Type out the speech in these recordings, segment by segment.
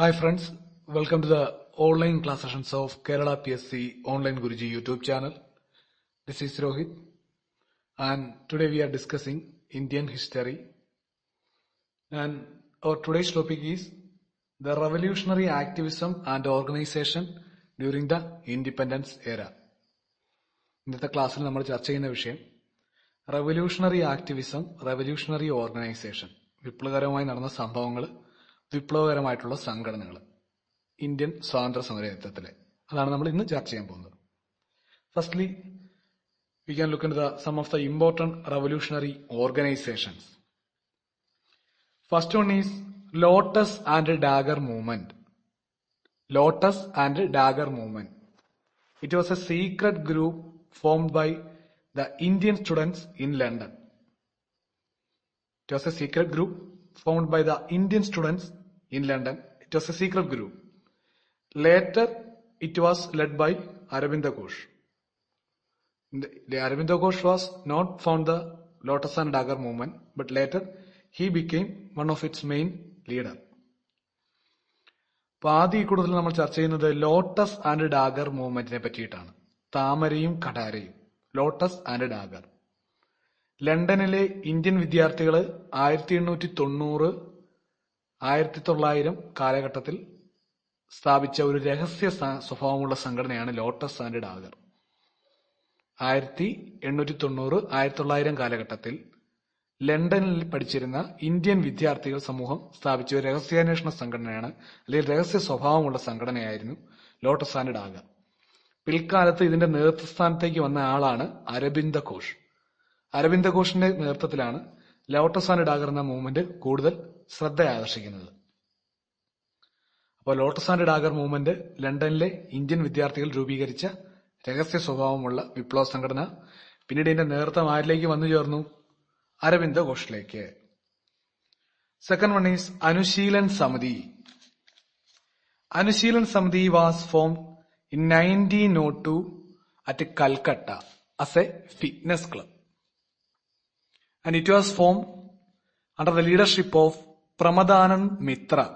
Hi friends, welcome to the online class sessions of Kerala PSC Online Guruji YouTube channel. This is Rohit and today we are discussing Indian history and our today's topic is the revolutionary activism and organization during the independence era. ഇന്നത്തെ ക്ലാസ്സിൽ നമ്മൾ ചർച്ച ചെയ്യുന്ന വിഷയം revolutionary activism, revolutionary organisation, വിപ്ലവകരമായി നടന്ന സംഭവങ്ങൾ, വിപ്ലവകരമായിട്ടുള്ള സംഘടനകൾ Indian സ്വാതന്ത്ര്യ സമരത്തിലെ അതാണ് നമ്മൾ ഇന്ന് ചർച്ച ചെയ്യാൻ പോകുന്നത്. Firstly we can look into some of the important revolutionary organizations. First one is Lotus and Dagger movement. Lotus and Dagger movement. It was a secret group formed by the Indian students in London. It was a secret group formed by the Indian students in London. It was a secret group. Later, it was led by Aurobindo Ghosh. The Aurobindo Ghosh was not found the Lotus and Dagger movement, but later he became one of its main leader. അപ്പോൾ ആദ്യം കൂടുതൽ നമ്മൾ ചർച്ച ചെയ്യുന്നത് lotus and dagger മൂവ്മെന്റിനെ പറ്റിയിട്ടാണ്. താമരയും കടാരയും, lotus and dagger. ലണ്ടനിലെ Indian വിദ്യാർത്ഥികൾ 1890, 1900 കാലഘട്ടത്തിൽ സ്ഥാപിച്ച ഒരു രഹസ്യ സ്വഭാവമുള്ള സംഘടനയാണ് ലോട്ടസ് ആൻഡ് ഡാഗർ. 1890, 1900 കാലഘട്ടത്തിൽ ലണ്ടനിൽ പഠിച്ചിരുന്ന ഇന്ത്യൻ വിദ്യാർത്ഥികൾ സമൂഹം സ്ഥാപിച്ച ഒരു രഹസ്യാന്വേഷണ സംഘടനയാണ്, അല്ലെങ്കിൽ രഹസ്യ സ്വഭാവമുള്ള സംഘടനയായിരുന്നു ലോട്ടസ് ആൻഡ് ഡാഗർ. പിൽക്കാലത്ത് ഇതിന്റെ നേതൃസ്ഥാനത്തേക്ക് വന്ന ആളാണ് അരബിന്ദ ഘോഷ്. അരബിന്ദ ഘോഷിന്റെ നേതൃത്വത്തിലാണ് ലോട്ടസ് ആൻഡ് ഡാഗർ എന്ന മൂവ്മെന്റ് കൂടുതൽ ശ്രദ്ധ ആകർഷിക്കുന്നത്. അപ്പോൾ ലോട്ടസ് ആൻഡ് ഡാഗർ മൂവ്മെന്റ് ലണ്ടനിലെ ഇന്ത്യൻ വിദ്യാർത്ഥികൾ രൂപീകരിച്ച രഹസ്യ സ്വഭാവമുള്ള വിപ്ലവ സംഘടന. പിന്നീട് ഇതിന്റെ നേതൃത്വം ആരിലേക്ക് വന്നു ചേർന്നു? അരബിന്ദ ഘോഷിലേക്ക്. Second one is Anushilan Samiti. Anushilan Samiti was form in 1902 at Calcutta as a fitness club, and it was formed under the leadership of Pramadanand Mitra.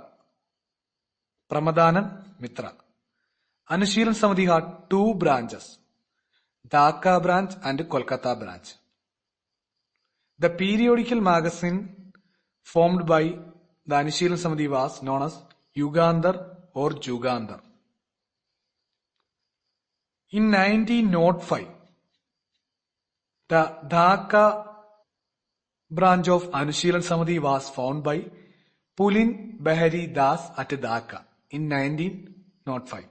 Anushilan Samiti had two branches, Dhaka branch and Kolkata branch. The periodical magazine formed by the Anushilan Samiti was known as Yugandhar or Jugandhar. In 1905, the Dhaka branch of Anushilan Samiti was founded by Pulin Behari Das at Dhaka in 1905.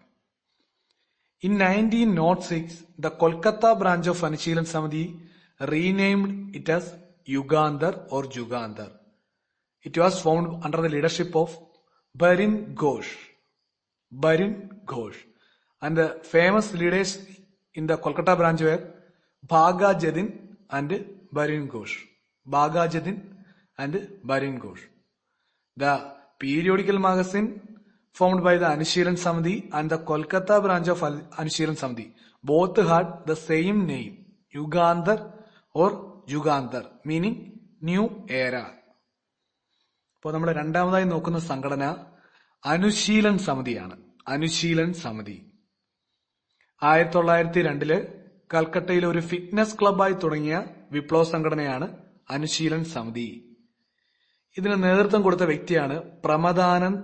In 1906, the Kolkata branch of Anushilan Samiti renamed it as Yugandhar or Jugandhar. It was formed under the leadership of Barin Ghosh. And the famous leaders in the Kolkata branch were Bhaga Jadin and Barin Ghosh. The periodical magazine formed by the Anushilan Samiti and the Kolkata branch of Anushilan Samiti both had the same name, Yugandhar or Jugandhar, meaning new era. അപ്പോൾ നമ്മൾ രണ്ടാമതായി നോക്കുന്ന സംഘടന അനുശീലൻ സമിതിയാണ്. അനുശീലൻ സമിതി 1902 കൽക്കട്ടയിലെ ഒരു fitness ക്ലബായി തുടങ്ങിയ വിപ്ലവ സംഘടനയാണ് അനുശീലൻ സമിതി. ഇതിന് നേതൃത്വം കൊടുത്ത വ്യക്തിയാണ് പ്രമദാനന്ദ്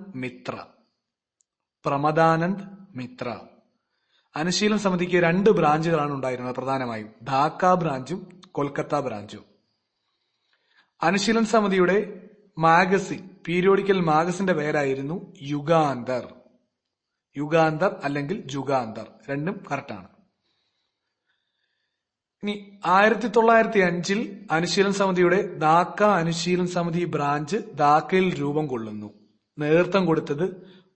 മിത്ര. അനുശീലൻ സമിതിക്ക് 2 ബ്രാഞ്ചുകളാണ് ഉണ്ടായിരുന്നത്, പ്രധാനമായും ധാക്ക ബ്രാഞ്ചും കൊൽക്കത്ത ബ്രാഞ്ചും. അനുശീലൻ സമിതിയുടെ മാഗസിൻ, പീരിയോഡിക്കൽ മാഗസിന്റെ പേരായിരുന്നു യുഗാന്തർ അല്ലെങ്കിൽ ജുഗാന്തർ, രണ്ടും കറക്റ്റാണ്. ഇനി 1905 അനുശീലൻ സമിതിയുടെ ധാക്ക അനുശീലൻ സമിതി ബ്രാഞ്ച് ധാക്കയിൽ രൂപം കൊള്ളുന്നു. നേതൃത്വം കൊടുത്തത്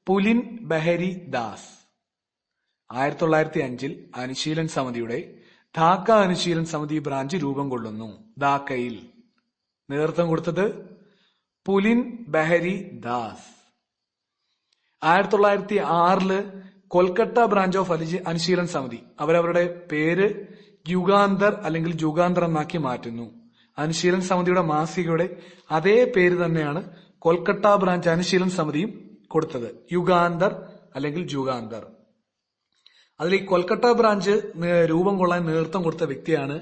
പുലിൻ ബെഹരി ദാസ്. 1905 അനുശീലൻ സമിതിയുടെ ധാക്ക അനുശീലൻ സമിതി ബ്രാഞ്ച് രൂപം കൊള്ളുന്നു ധാക്കയിൽ. നേതൃത്വം കൊടുത്തത് പുലിൻ ബെഹരി ദാസ്. 1906 കൊൽക്കത്ത ബ്രാഞ്ച് ഓഫ് അനുശീലൻ സമിതി അവരവരുടെ പേര് യുഗാന്തർ അല്ലെങ്കിൽ ജുഗാന്തർ എന്നാക്കി മാറ്റുന്നു. അനുശീലൻ സമിതിയുടെ മാസികയുടെ അതേ പേര് തന്നെയാണ് കൊൽക്കത്ത ബ്രാഞ്ച് അനുശീലൻ സമിതിയും കൊടുത്തത്. യുഗാന്തർ അല്ലെങ്കിൽ ജുഗാന്തർ. അതിൽ ഈ കൊൽക്കത്ത ബ്രാഞ്ച് രൂപം കൊള്ളാൻ നേതൃത്വം കൊടുത്ത വ്യക്തിയാണ്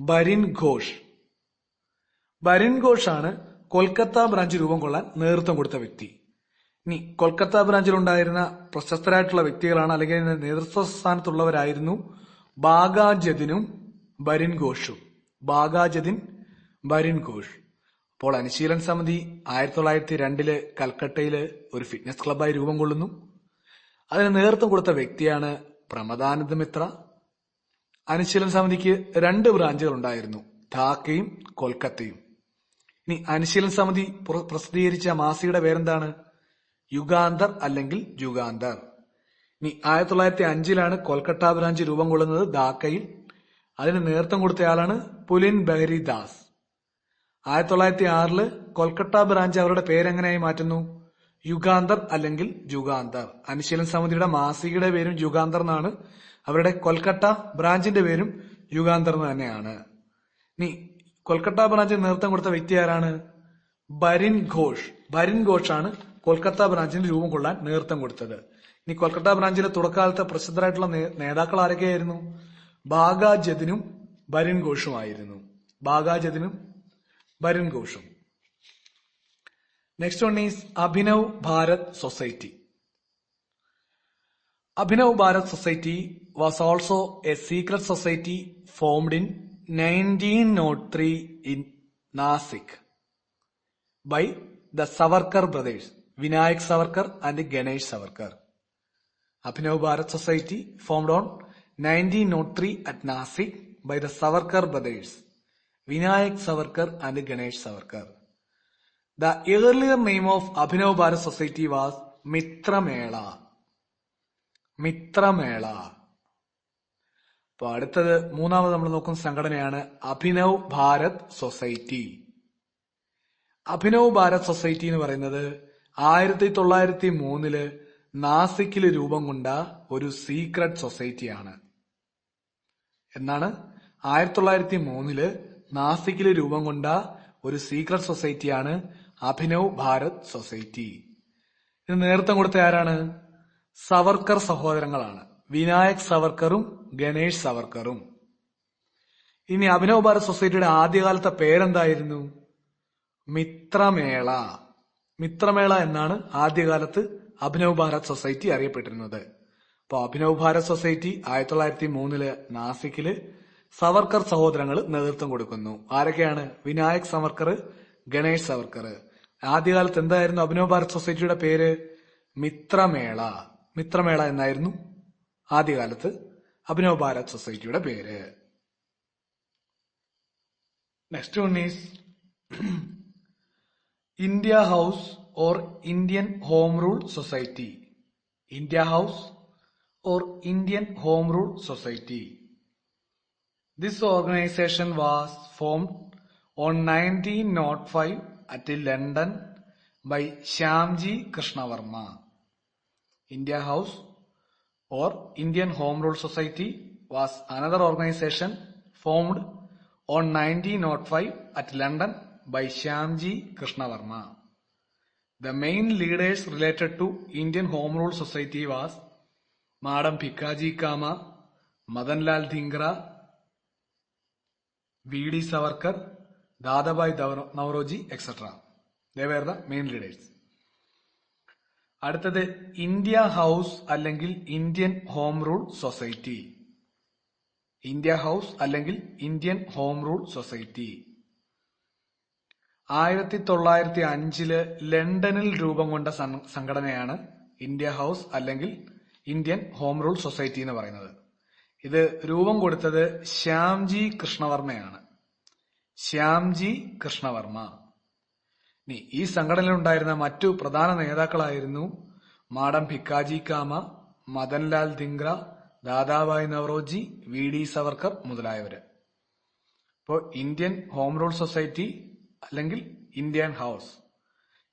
ബരിൻ ഘോഷ്. ബരിൻ ഘോഷ് ആണ് കൊൽക്കത്ത ബ്രാഞ്ച് രൂപം കൊള്ളാൻ നേതൃത്വം കൊടുത്ത വ്യക്തി. ഇനി കൊൽക്കത്ത ബ്രാഞ്ചിൽ ഉണ്ടായിരുന്ന പ്രശസ്തരായിട്ടുള്ള വ്യക്തികളാണ്, അല്ലെങ്കിൽ നേതൃത്വ സ്ഥാനത്തുള്ളവരായിരുന്നു ബാഗാജദിനും ബരിൻ ഘോഷും. ബാഗാജദിൻ, ബരിൻ ഘോഷ്. അപ്പോൾ അനുശീലൻ സമിതി 1902 കൽക്കട്ടയില് ഒരു ഫിറ്റ്നസ് ക്ലബ്ബായി രൂപം കൊള്ളുന്നു. അതിന് നേതൃത്വം കൊടുത്ത വ്യക്തിയാണ് പ്രമദാനന്ദ മിത്ര. അനുശീലൻ സമിതിക്ക് 2 ബ്രാഞ്ചുകൾ ഉണ്ടായിരുന്നു, ധാക്കയും കൊൽക്കത്തയും. ഇനി അനുശീലൻ സമിതി പ്രസിദ്ധീകരിച്ച മാസികയുടെ പേരെന്താണ്? യുഗാന്തർ അല്ലെങ്കിൽ ജുഗാന്തർ. ഇനി 1905 കൊൽക്കത്ത ബ്രാഞ്ച് രൂപം കൊള്ളുന്നത് ധാക്കയിൽ. അതിന് നേതൃത്വം കൊടുത്തയാളാണ് പുലിൻ ബഹരി ദാസ്. 1906 കൊൽക്കത്ത ബ്രാഞ്ച് അവരുടെ പേരെങ്ങനെയായി മാറ്റുന്നു? യുഗാന്തർ അല്ലെങ്കിൽ ജുഗാന്തർ. അനുശീലൻ സമിതിയുടെ മാസികയുടെ പേരും യുഗാന്തർ എന്നാണ്, അവരുടെ കൊൽക്കത്ത ബ്രാഞ്ചിന്റെ പേരും യുഗാന്തർ എന്ന് തന്നെയാണ്. ഇനി കൊൽക്കത്ത ബ്രാഞ്ചിന് നേതൃത്വം കൊടുത്ത വ്യക്തി ആരാണ്? ബരിൻ ഘോഷ്. ബരിൻ ഘോഷാണ് കൊൽക്കത്ത ബ്രാഞ്ചിന് രൂപം കൊള്ളാൻ നേതൃത്വം കൊടുത്തത്. ഇനി കൊൽക്കത്ത ബ്രാഞ്ചിലെ തുടക്കാലത്തെ പ്രസിദ്ധരായിട്ടുള്ള നേതാക്കൾ ആരൊക്കെയായിരുന്നു? ബാഗാജദിനും ബരിൻ ഘോഷുമായിരുന്നു. ബാഗാജദിനും ബരിൻ ഘോഷും. Next one is Abhinav Bharat society. Abhinav Bharat Society was also a secret society formed in 1903 in Nasik by the Savarkar brothers, Vinayak Savarkar and Ganesh Savarkar. Abhinav Bharat Society formed on 1903 at Nasik by the Savarkar brothers, Vinayak Savarkar and Ganesh Savarkar. The earlier name of Abhinav Bharat Society was Mitra Mela. മിത്രമേള. അപ്പൊ അടുത്തത് മൂന്നാമത് നമ്മൾ നോക്കുന്ന സംഘടനയാണ് Abhinav Bharat society. Abhinav Bharat society എന്ന് പറയുന്നത് 1903 നാസിക്കില് രൂപം കൊണ്ട ഒരു സീക്രട്ട് സൊസൈറ്റിയാണ്. എന്നാണ് 1903 നാസിക്കില് രൂപം കൊണ്ട ഒരു സീക്രട്ട് സൊസൈറ്റിയാണ് അഭിനവ് ഭാരത് സൊസൈറ്റി. ഇതിന് നേതൃത്വം കൊടുത്ത ആരാണ്? സവർക്കർ സഹോദരങ്ങളാണ്, വിനായക് സവർക്കറും ഗണേഷ് സവർക്കറും. ഇനി അഭിനവ് ഭാരത് സൊസൈറ്റിയുടെ ആദ്യകാലത്തെ പേരെന്തായിരുന്നു? മിത്രമേള. മിത്രമേള എന്നാണ് ആദ്യകാലത്ത് അഭിനവ് ഭാരത് സൊസൈറ്റി അറിയപ്പെട്ടിരുന്നത്. അപ്പൊ അഭിനവ് ഭാരത് സൊസൈറ്റി 1903 നാസിക്കില് സവർക്കർ സഹോദരങ്ങൾ നേതൃത്വം കൊടുക്കുന്നു. ആരൊക്കെയാണ്? വിനായക് സവർക്കർ, ഗണേഷ് സവർക്കർ. ആദ്യകാലത്ത് എന്തായിരുന്നു അഭിനവ് ഭാരത് സൊസൈറ്റിയുടെ പേര്? മിത്രമേള. മിത്രമേള എന്നായിരുന്നു ആദ്യകാലത്ത് അഭിനവ് ഭാരത് സൊസൈറ്റിയുടെ പേര്. Next one is India house or Indian home rule society. India house or Indian home rule society. This organization was formed on 1905 at London by Shyamji Krishnavarma. India House or Indian Home Rule Society was another organization formed on 1905 at London by Shyamji Krishnavarma. The main leaders related to Indian Home Rule Society was Madam Bhikaji Cama, Madanlal Dhingra, V.D. Savarkar, Dadabhai Navroji, etc. They were the main leaders. അടുത്തത് India house അല്ലെങ്കിൽ Indian home rule society. India house അല്ലെങ്കിൽ Indian home rule society 1905 ലണ്ടനിൽ രൂപം കൊണ്ട സംഘടനയാണ് India house അല്ലെങ്കിൽ Indian home rule society എന്ന് പറയുന്നത്. ഇത് രൂപം കൊടുത്തത് ശ്യാംജി കൃഷ്ണവർമ്മയാണ്. ശ്യാംജി കൃഷ്ണവർമ്മ. ഈ സംഘടനയിൽ ഉണ്ടായിരുന്ന മറ്റു പ്രധാന നേതാക്കളായിരുന്നു മാഡം ഭിക്കാജി കാമ, മദൻലാൽ ധിംഗ്ര, ദാദാഭായ് നവറോജി, V.D. സവർക്കർ മുതലായവര്. ഇപ്പോൾ ഇന്ത്യൻ ഹോം റൂൾ സൊസൈറ്റി അല്ലെങ്കിൽ ഇന്ത്യൻ ഹൗസ്,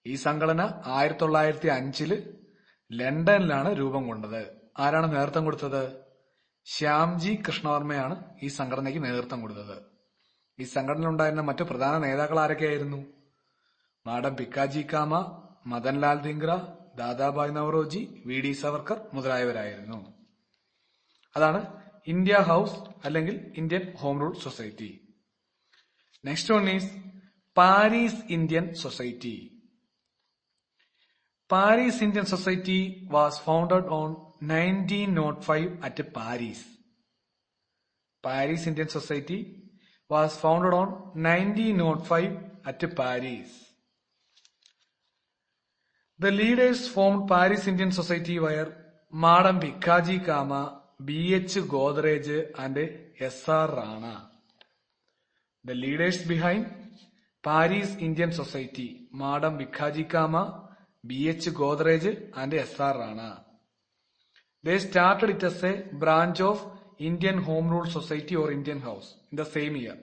ഈ സംഘടന 1905 ലണ്ടനിലാണ് രൂപം കൊണ്ടത്. ആരാണ് നേതൃത്വം കൊടുത്തത്? ശ്യാംജി കൃഷ്ണവർമ്മയാണ് ഈ സംഘടനയ്ക്ക് നേതൃത്വം കൊടുത്തത്. ഈ സംഘടനയിൽ ഉണ്ടായിരുന്ന മറ്റു പ്രധാന നേതാക്കൾ ആരൊക്കെയായിരുന്നു? മാഡം ഭിക്കാജി കാമ, മദൻലാൽ ധിംഗ്ര, ദാദാഭായ് നവറോജി, വി ഡി സവർക്കർ മുതലായവരായിരുന്നു. അതാണ് ഇന്ത്യ ഹൗസ് അല്ലെങ്കിൽ Indian home rule society. Next one is Paris Indian society. Paris Indian Society was founded on 1905 at Paris. Paris Indian Society was founded on 1905 at Paris. The leaders formed Paris Indian Society were Madam Bhikaji Cama, B.H. Godrej and S.R. Rana. The leaders behind Paris Indian Society, Madam Bhikaji Cama, B.H. Godrej and S.R. Rana. They started it as a branch of Indian Home Rule Society or Indian House in the same year.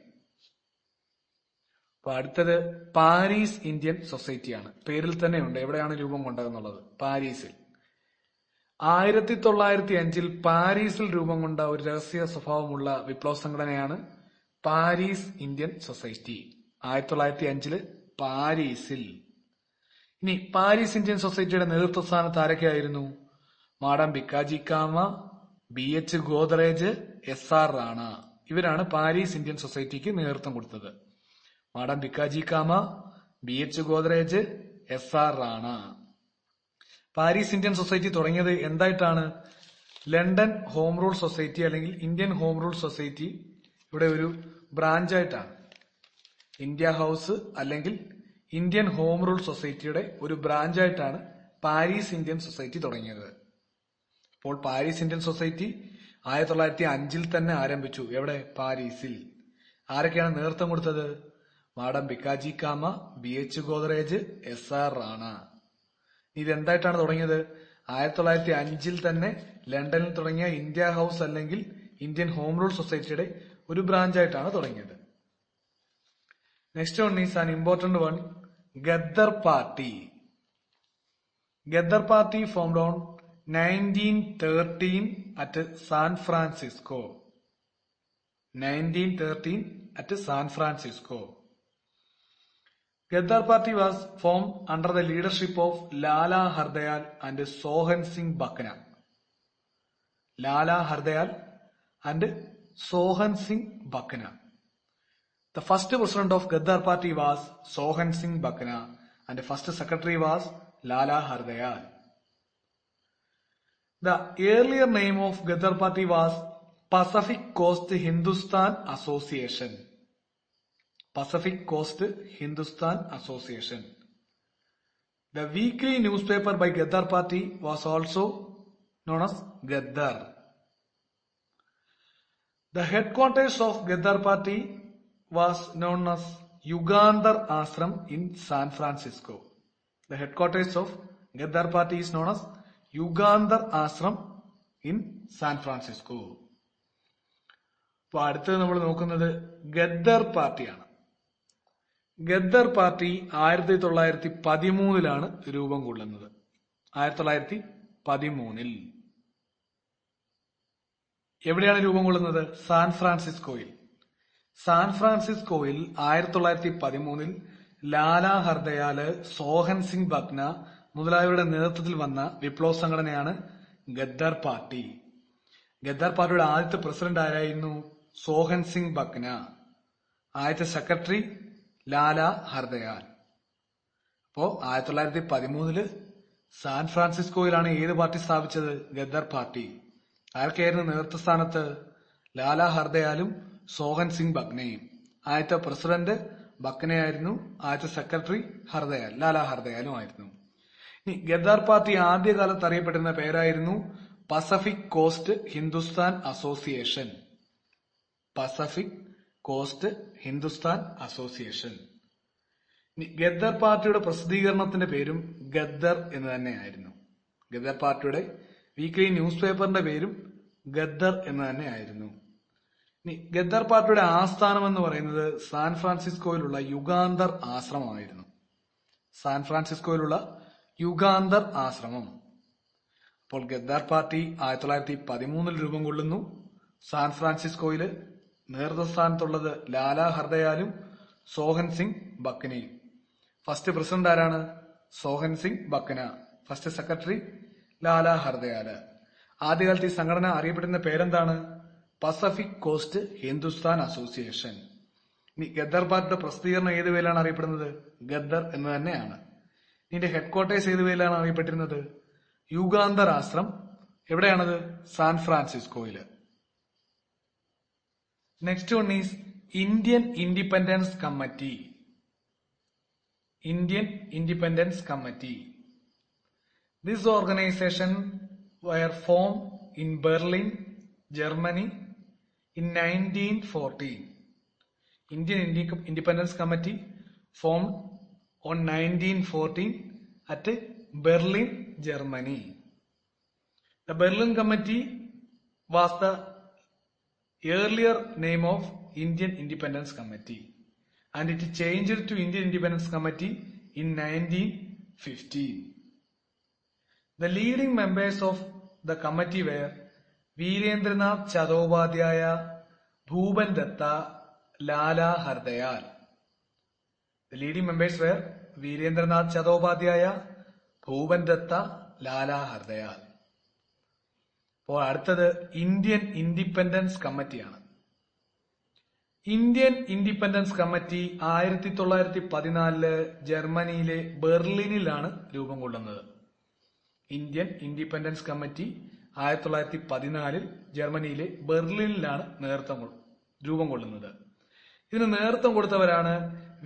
അപ്പൊ അടുത്തത് Paris Indian സൊസൈറ്റിയാണ്. പേരിൽ തന്നെ ഉണ്ട് എവിടെയാണ് രൂപം കൊണ്ടതെന്നുള്ളത്. പാരീസിൽ 1905 പാരീസിൽ രൂപം കൊണ്ട ഒരു രഹസ്യ സ്വഭാവമുള്ള വിപ്ലവ സംഘടനയാണ് പാരീസ് ഇന്ത്യൻ സൊസൈറ്റി. 1905 പാരീസിൽ. ഇനി പാരീസ് ഇന്ത്യൻ സൊസൈറ്റിയുടെ നേതൃത്വ സ്ഥാനത്ത് ആരൊക്കെയായിരുന്നു? മാഡം ബിക്കാജി കാമ, B.H. ഗോദ്രേജ്, S.R. റാണ. ഇവരാണ് പാരീസ് ഇന്ത്യൻ സൊസൈറ്റിക്ക് നേതൃത്വം കൊടുത്തത്. മാഡം ബിക്കാജി കാമ, B.H. Godrej, S.R. Rana. Paris Indian society തുടങ്ങിയത് എന്തായിട്ടാണ്? ലണ്ടൻ ഹോം റൂൾ സൊസൈറ്റി അല്ലെങ്കിൽ ഇന്ത്യൻ ഹോം റൂൾ സൊസൈറ്റി ഇവിടെ ഒരു ബ്രാഞ്ചായിട്ടാണ്. ഇന്ത്യ ഹൗസ് അല്ലെങ്കിൽ ഇന്ത്യൻ ഹോം റൂൾ സൊസൈറ്റിയുടെ ഒരു ബ്രാഞ്ചായിട്ടാണ് പാരീസ് ഇന്ത്യൻ സൊസൈറ്റി തുടങ്ങിയത്. അപ്പോൾ പാരീസ് ഇന്ത്യൻ സൊസൈറ്റി 1905 തന്നെ ആരംഭിച്ചു. എവിടെ? പാരീസിൽ. ആരൊക്കെയാണ് നേതൃത്വം കൊടുത്തത്? മാഡം ബിക്കാജി കാമ, B.H. ഗോദ്രേജ്, S.R. റാണ. ഇതെന്തായിട്ടാണ് തുടങ്ങിയത്? 1905 തന്നെ ലണ്ടനിൽ തുടങ്ങിയ ഇന്ത്യ ഹൗസ് അല്ലെങ്കിൽ ഇന്ത്യൻ ഹോം റൂൾ സൊസൈറ്റിയുടെ ഒരു ബ്രാഞ്ചായിട്ടാണ് തുടങ്ങിയത്. Next one is an important one, Ghadar party. Ghadar party formed on 1913 at San Francisco. 1913 at San Francisco. Gaddar Party was formed under the leadership of Lala Hardayal and Sohan Singh Bakna. Lala Hardayal and Sohan Singh Bakna. The first president of Gaddar Party was Sohan Singh Bakna and the first secretary was Lala Hardayal. The earlier name of Gaddar Party was Pacific Coast Hindustan Association. Pacific Coast Hindustan Association. The weekly newspaper by Gaddar Party was also known as Gaddar. The headquarters of Gaddar Party was known as Yugandhar Ashram in San Francisco. The headquarters of Gaddar Party is known as Yugandhar Ashram in San Francisco. അപ്പോൾ അടുത്തത് നമ്മൾ നോക്കുന്നത് ഗദ്ദർ പാർട്ടിയാണ്. Ghadar party 1913 രൂപം കൊള്ളുന്നത്. 1913 എവിടെയാണ് രൂപം കൊള്ളുന്നത്? സാൻ ഫ്രാൻസിസ്കോയിൽ. സാൻ ഫ്രാൻസിസ്കോയിൽ 1913 ലാലാ ഹർദയാല്, സോഹൻ സിംഗ് ബക്ന മുതലായവരുടെ നേതൃത്വത്തിൽ വന്ന വിപ്ലവ സംഘടനയാണ് ഗദ്ദർ പാർട്ടി. ഗദ്ദർ പാർട്ടിയുടെ ആദ്യത്തെ പ്രസിഡന്റ് ആരായിരുന്നു? സോഹൻ സിംഗ് ബക്ന. ആദ്യത്തെ സെക്രട്ടറി ലാലാ ഹർദയാൽ. അപ്പോ 1913 സാൻ ഫ്രാൻസിസ്കോയിലാണ് ഏത് പാർട്ടി സ്ഥാപിച്ചത്? ഗദ്ദർ പാർട്ടി. ആർക്കായിരുന്നു നേതൃത്വ സ്ഥാനത്ത്? ലാലാ ഹർദയാലും സോഹൻ സിംഗ് ബക്നയും. ആദ്യത്തെ പ്രസിഡന്റ് ബക്നയായിരുന്നു, ആദ്യത്തെ സെക്രട്ടറി ഹർദയാൽ, ലാലാ ഹർദയാലും ആയിരുന്നു. ഇനി ഗദ്ദാർ പാർട്ടി ആദ്യകാലത്ത് അറിയപ്പെട്ടിരുന്ന പേരായിരുന്നു Pacific cost Hindustan association. Pacific cost Hindustan association. Ghadar പാർട്ടിയുടെ പ്രസിദ്ധീകരണത്തിന്റെ പേരും ഗദ്ദർ എന്ന് തന്നെയായിരുന്നു. ഗദ്ദർ പാർട്ടിയുടെ വീക്ക്ലി ന്യൂസ് പേപ്പറിന്റെ പേരും ഗദ്ദർ എന്ന് തന്നെയായിരുന്നു. ഇനി ഗദ്ദർ പാർട്ടിയുടെ ആസ്ഥാനം എന്ന് പറയുന്നത് സാൻ ഫ്രാൻസിസ്കോയിലുള്ള യുഗാന്തർ ആശ്രമമായിരുന്നു. സാൻ ഫ്രാൻസിസ്കോയിലുള്ള യുഗാന്തർ ആശ്രമം. അപ്പോൾ ഗദ്ദാർ പാർട്ടി 1913 രൂപം കൊള്ളുന്നു. സാൻ ഫ്രാൻസിസ്കോയില് നേതൃസ്ഥാനത്തുള്ളത് ലാലാ ഹർദയാലും സോഹൻ സിംഗ് ബക്നയും. ഫസ്റ്റ് പ്രസിഡന്റ് ആരാണ്? സോഹൻ സിംഗ് ബക്ന. ഫസ്റ്റ് സെക്രട്ടറി ലാലാ ഹർദയാല്. ആദ്യകാലത്ത് ഈ സംഘടന അറിയപ്പെടുന്ന പേരെന്താണ്? Pacific cost Hindustan association. ഇനി ഗദ്ദർ പാർട്ടിയുടെ പ്രസിദ്ധീകരണം ഏത് പേരിലാണ് അറിയപ്പെടുന്നത്? ഗദ്ദർ എന്ന് തന്നെയാണ്. ഇതിന്റെ ഹെഡ്ക്വാർട്ടേഴ്സ് ഏത് പേരിലാണ് അറിയപ്പെട്ടിരുന്നത്? യുഗാന്തർ ആശ്രം. എവിടെയാണത്? സാൻ ഫ്രാൻസിസ്കോയില്. Next one is Indian independence committee. Indian Independence Committee. This organization were formed in Berlin, Germany in 1914. Indian Independence Committee formed on 1914 at Berlin, Germany. The Berlin Committee was the earlier name of Indian Independence Committee, and it changed to Indian Independence Committee in 1915. The leading members of the committee were Virendranath Chattopadhyaya, Bhuban Datta, Lala Hardayal. The leading members were Virendranath Chattopadhyaya, Bhuban Datta, Lala Hardayal. അപ്പോൾ അടുത്തത് Indian independence കമ്മിറ്റിയാണ്. Indian independence committee 1914 ജർമ്മനിയിലെ ബെർലിനിലാണ് രൂപം കൊള്ളുന്നത്. Indian independence committee 1914 ജർമ്മനിയിലെ ബെർലിനിലാണ് രൂപം കൊള്ളുന്നത്. ഇതിന് നേതൃത്വം കൊടുത്തവരാണ്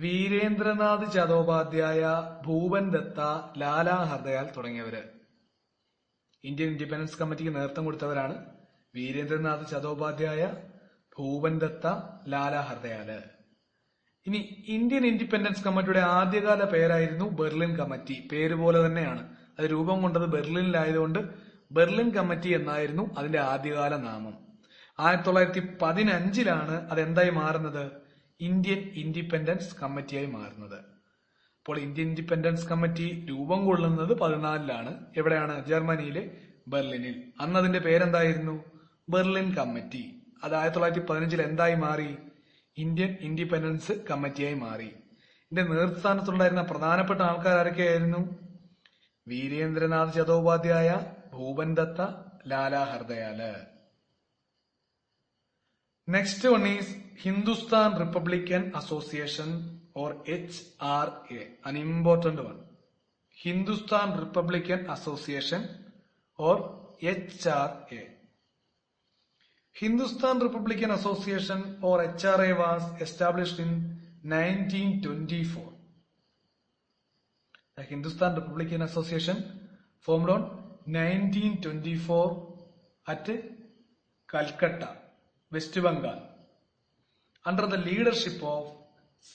വീരേന്ദ്രനാഥ് ചതോപാധ്യായ, ഭൂപൻ ദത്ത, ലാലാ ഹർദയാൽ തുടങ്ങിയവര്. ഇന്ത്യൻ ഇൻഡിപെൻഡൻസ് കമ്മിറ്റിക്ക് നേതൃത്വം കൊടുത്തവരാണ് വീരേന്ദ്രനാഥ് ചതോപാധ്യായ, ഭൂപൻ ദത്ത, ലാലാ ഹർദയാല്. ഇനി ഇന്ത്യൻ ഇൻഡിപെൻഡൻസ് കമ്മിറ്റിയുടെ ആദ്യകാല പേരായിരുന്നു ബെർലിൻ കമ്മിറ്റി. പേര് പോലെ തന്നെയാണ്. അത് രൂപം കൊണ്ടത് ബെർലിനിലായതുകൊണ്ട് ബെർലിൻ കമ്മിറ്റി എന്നായിരുന്നു അതിന്റെ ആദ്യകാല നാമം. 1915 അതെന്തായി മാറുന്നത്? ഇന്ത്യൻ ഇൻഡിപെൻഡൻസ് കമ്മിറ്റിയായി മാറുന്നത്. അപ്പോൾ ഇന്ത്യൻ ഇൻഡിപെൻഡൻസ് കമ്മിറ്റി രൂപം കൊള്ളുന്നത് 14 എവിടെയാണ്? ജർമ്മനിയിലെ ബെർലിനിൽ. അന്ന് അതിന്റെ പേരെന്തായിരുന്നു? Berlin committee. അത് 1915 എന്തായി മാറി? ഇന്ത്യൻ ഇൻഡിപെൻഡൻസ് കമ്മിറ്റിയായി മാറി. ഇതിന്റെ നേതൃസ്ഥാനത്തുണ്ടായിരുന്ന പ്രധാനപ്പെട്ട ആൾക്കാർ ആരൊക്കെയായിരുന്നു? Virendranath Chattopadhyaya, Bhupen Dutta, Lala Hardayal. Next one is Hindustan republican association or HRA, an important one. Hindustan Republican Association or HRA. Hindustan Republican Association or HRA was established in 1924. The Hindustan Republican Association formed on 1924 at Calcutta, West Bengal, under the leadership of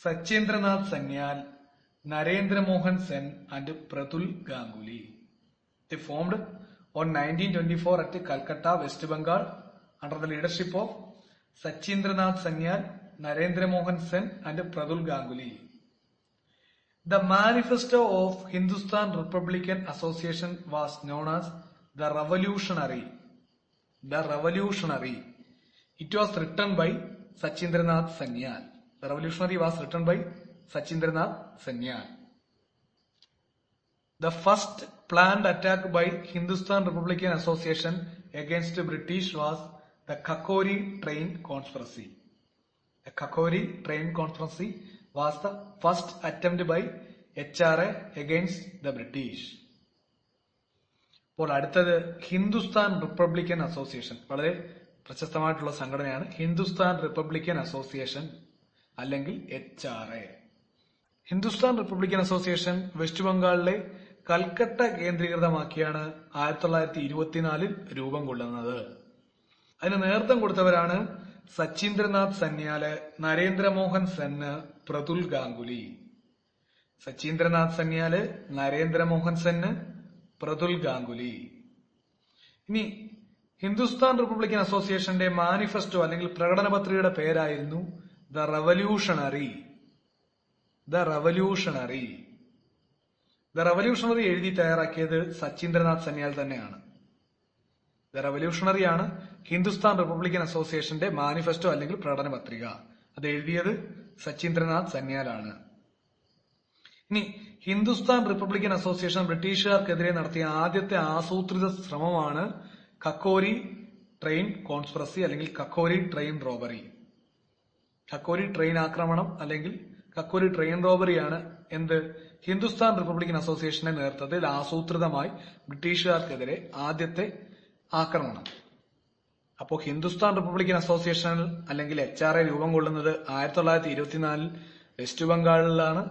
Sachindranath Sanyal, Narendra Mohan Sen and Pratul Ganguly. They formed on 1924 at Calcutta, West Bengal under the leadership of Sachindranath Sanyal, Narendra Mohan Sen and Pratul Ganguly. The manifesto of Hindustan Republican Association was known as the Revolutionary. The Revolutionary. It was written by Sachindranath Sanyal. The Revolutionary was written by Sachindranath Sanyal. The first planned attack by Hindustan Republican Association against the British was the Kakori Train Conspiracy. The Kakori Train Conspiracy was the first attempt by HRA against the British. അപ്പോൾ അടുത്തത് Hindustan republican association. വളരെ പ്രശസ്തമായിട്ടുള്ള സംഘടനയാണ് Hindustan republican association അല്ലെങ്കിൽ HRA. Hindustan republican association west ബംഗാളിലെ കൽക്കട്ട കേന്ദ്രീകൃതമാക്കിയാണ് 1924 രൂപം കൊള്ളുന്നത്. അതിന് നേതൃത്വം കൊടുത്തവരാണ് സച്ചീന്ദ്രനാഥ് സന്യാല്, നരേന്ദ്രമോഹൻ സെന്ന്, പ്രതുൽ ഗാംഗുലി. സച്ചീന്ദ്രനാഥ് സന്യാല്, നരേന്ദ്രമോഹൻ സെന്ന്, പ്രതുൽ ഗാംഗുലി. ഇനി ഹിന്ദുസ്ഥാൻ റിപ്പബ്ലിക്കൻ അസോസിയേഷന്റെ മാനിഫെസ്റ്റോ അല്ലെങ്കിൽ പ്രകടന പത്രികയുടെ പേരായിരുന്നു The Revolutionary. The Revolutionary. The Revolutionary എഴുതി തയ്യാറാക്കിയത് സച്ചീന്ദ്രനാഥ് സന്യാൽ തന്നെയാണ്. The Revolutionary ആണ് ഹിന്ദുസ്ഥാൻ റിപ്പബ്ലിക്കൻ അസോസിയേഷന്റെ മാനിഫെസ്റ്റോ അല്ലെങ്കിൽ പ്രകടന പത്രിക. അത് എഴുതിയത് സച്ചീന്ദ്രനാഥ് സന്യാലാണ്. ഇനി ഹിന്ദുസ്ഥാൻ റിപ്പബ്ലിക്കൻ അസോസിയേഷൻ ബ്രിട്ടീഷുകാർക്കെതിരെ നടത്തിയ ആദ്യത്തെ ആസൂത്രിത ശ്രമമാണ് കക്കോരി ട്രെയിൻ കോൺസ്പിറസി അല്ലെങ്കിൽ Kakori train robbery. Kakori train ആക്രമണം അല്ലെങ്കിൽ കക്കോരി ട്രെയിൻ റോബറിയാണ് എന്ത് ഹിന്ദുസ്ഥാൻ റിപ്പബ്ലിക്കൻ അസോസിയേഷന്റെ നേതൃത്വത്തിൽ ആസൂത്രിതമായി ബ്രിട്ടീഷുകാർക്കെതിരെ ആദ്യത്തെ ആക്രമണം. അപ്പോൾ ഹിന്ദുസ്ഥാൻ റിപ്പബ്ലിക്കൻ അസോസിയേഷൻ അല്ലെങ്കിൽ HRA രൂപം കൊള്ളുന്നത് 1924 വെസ്റ്റ് ബംഗാളിലാണ്.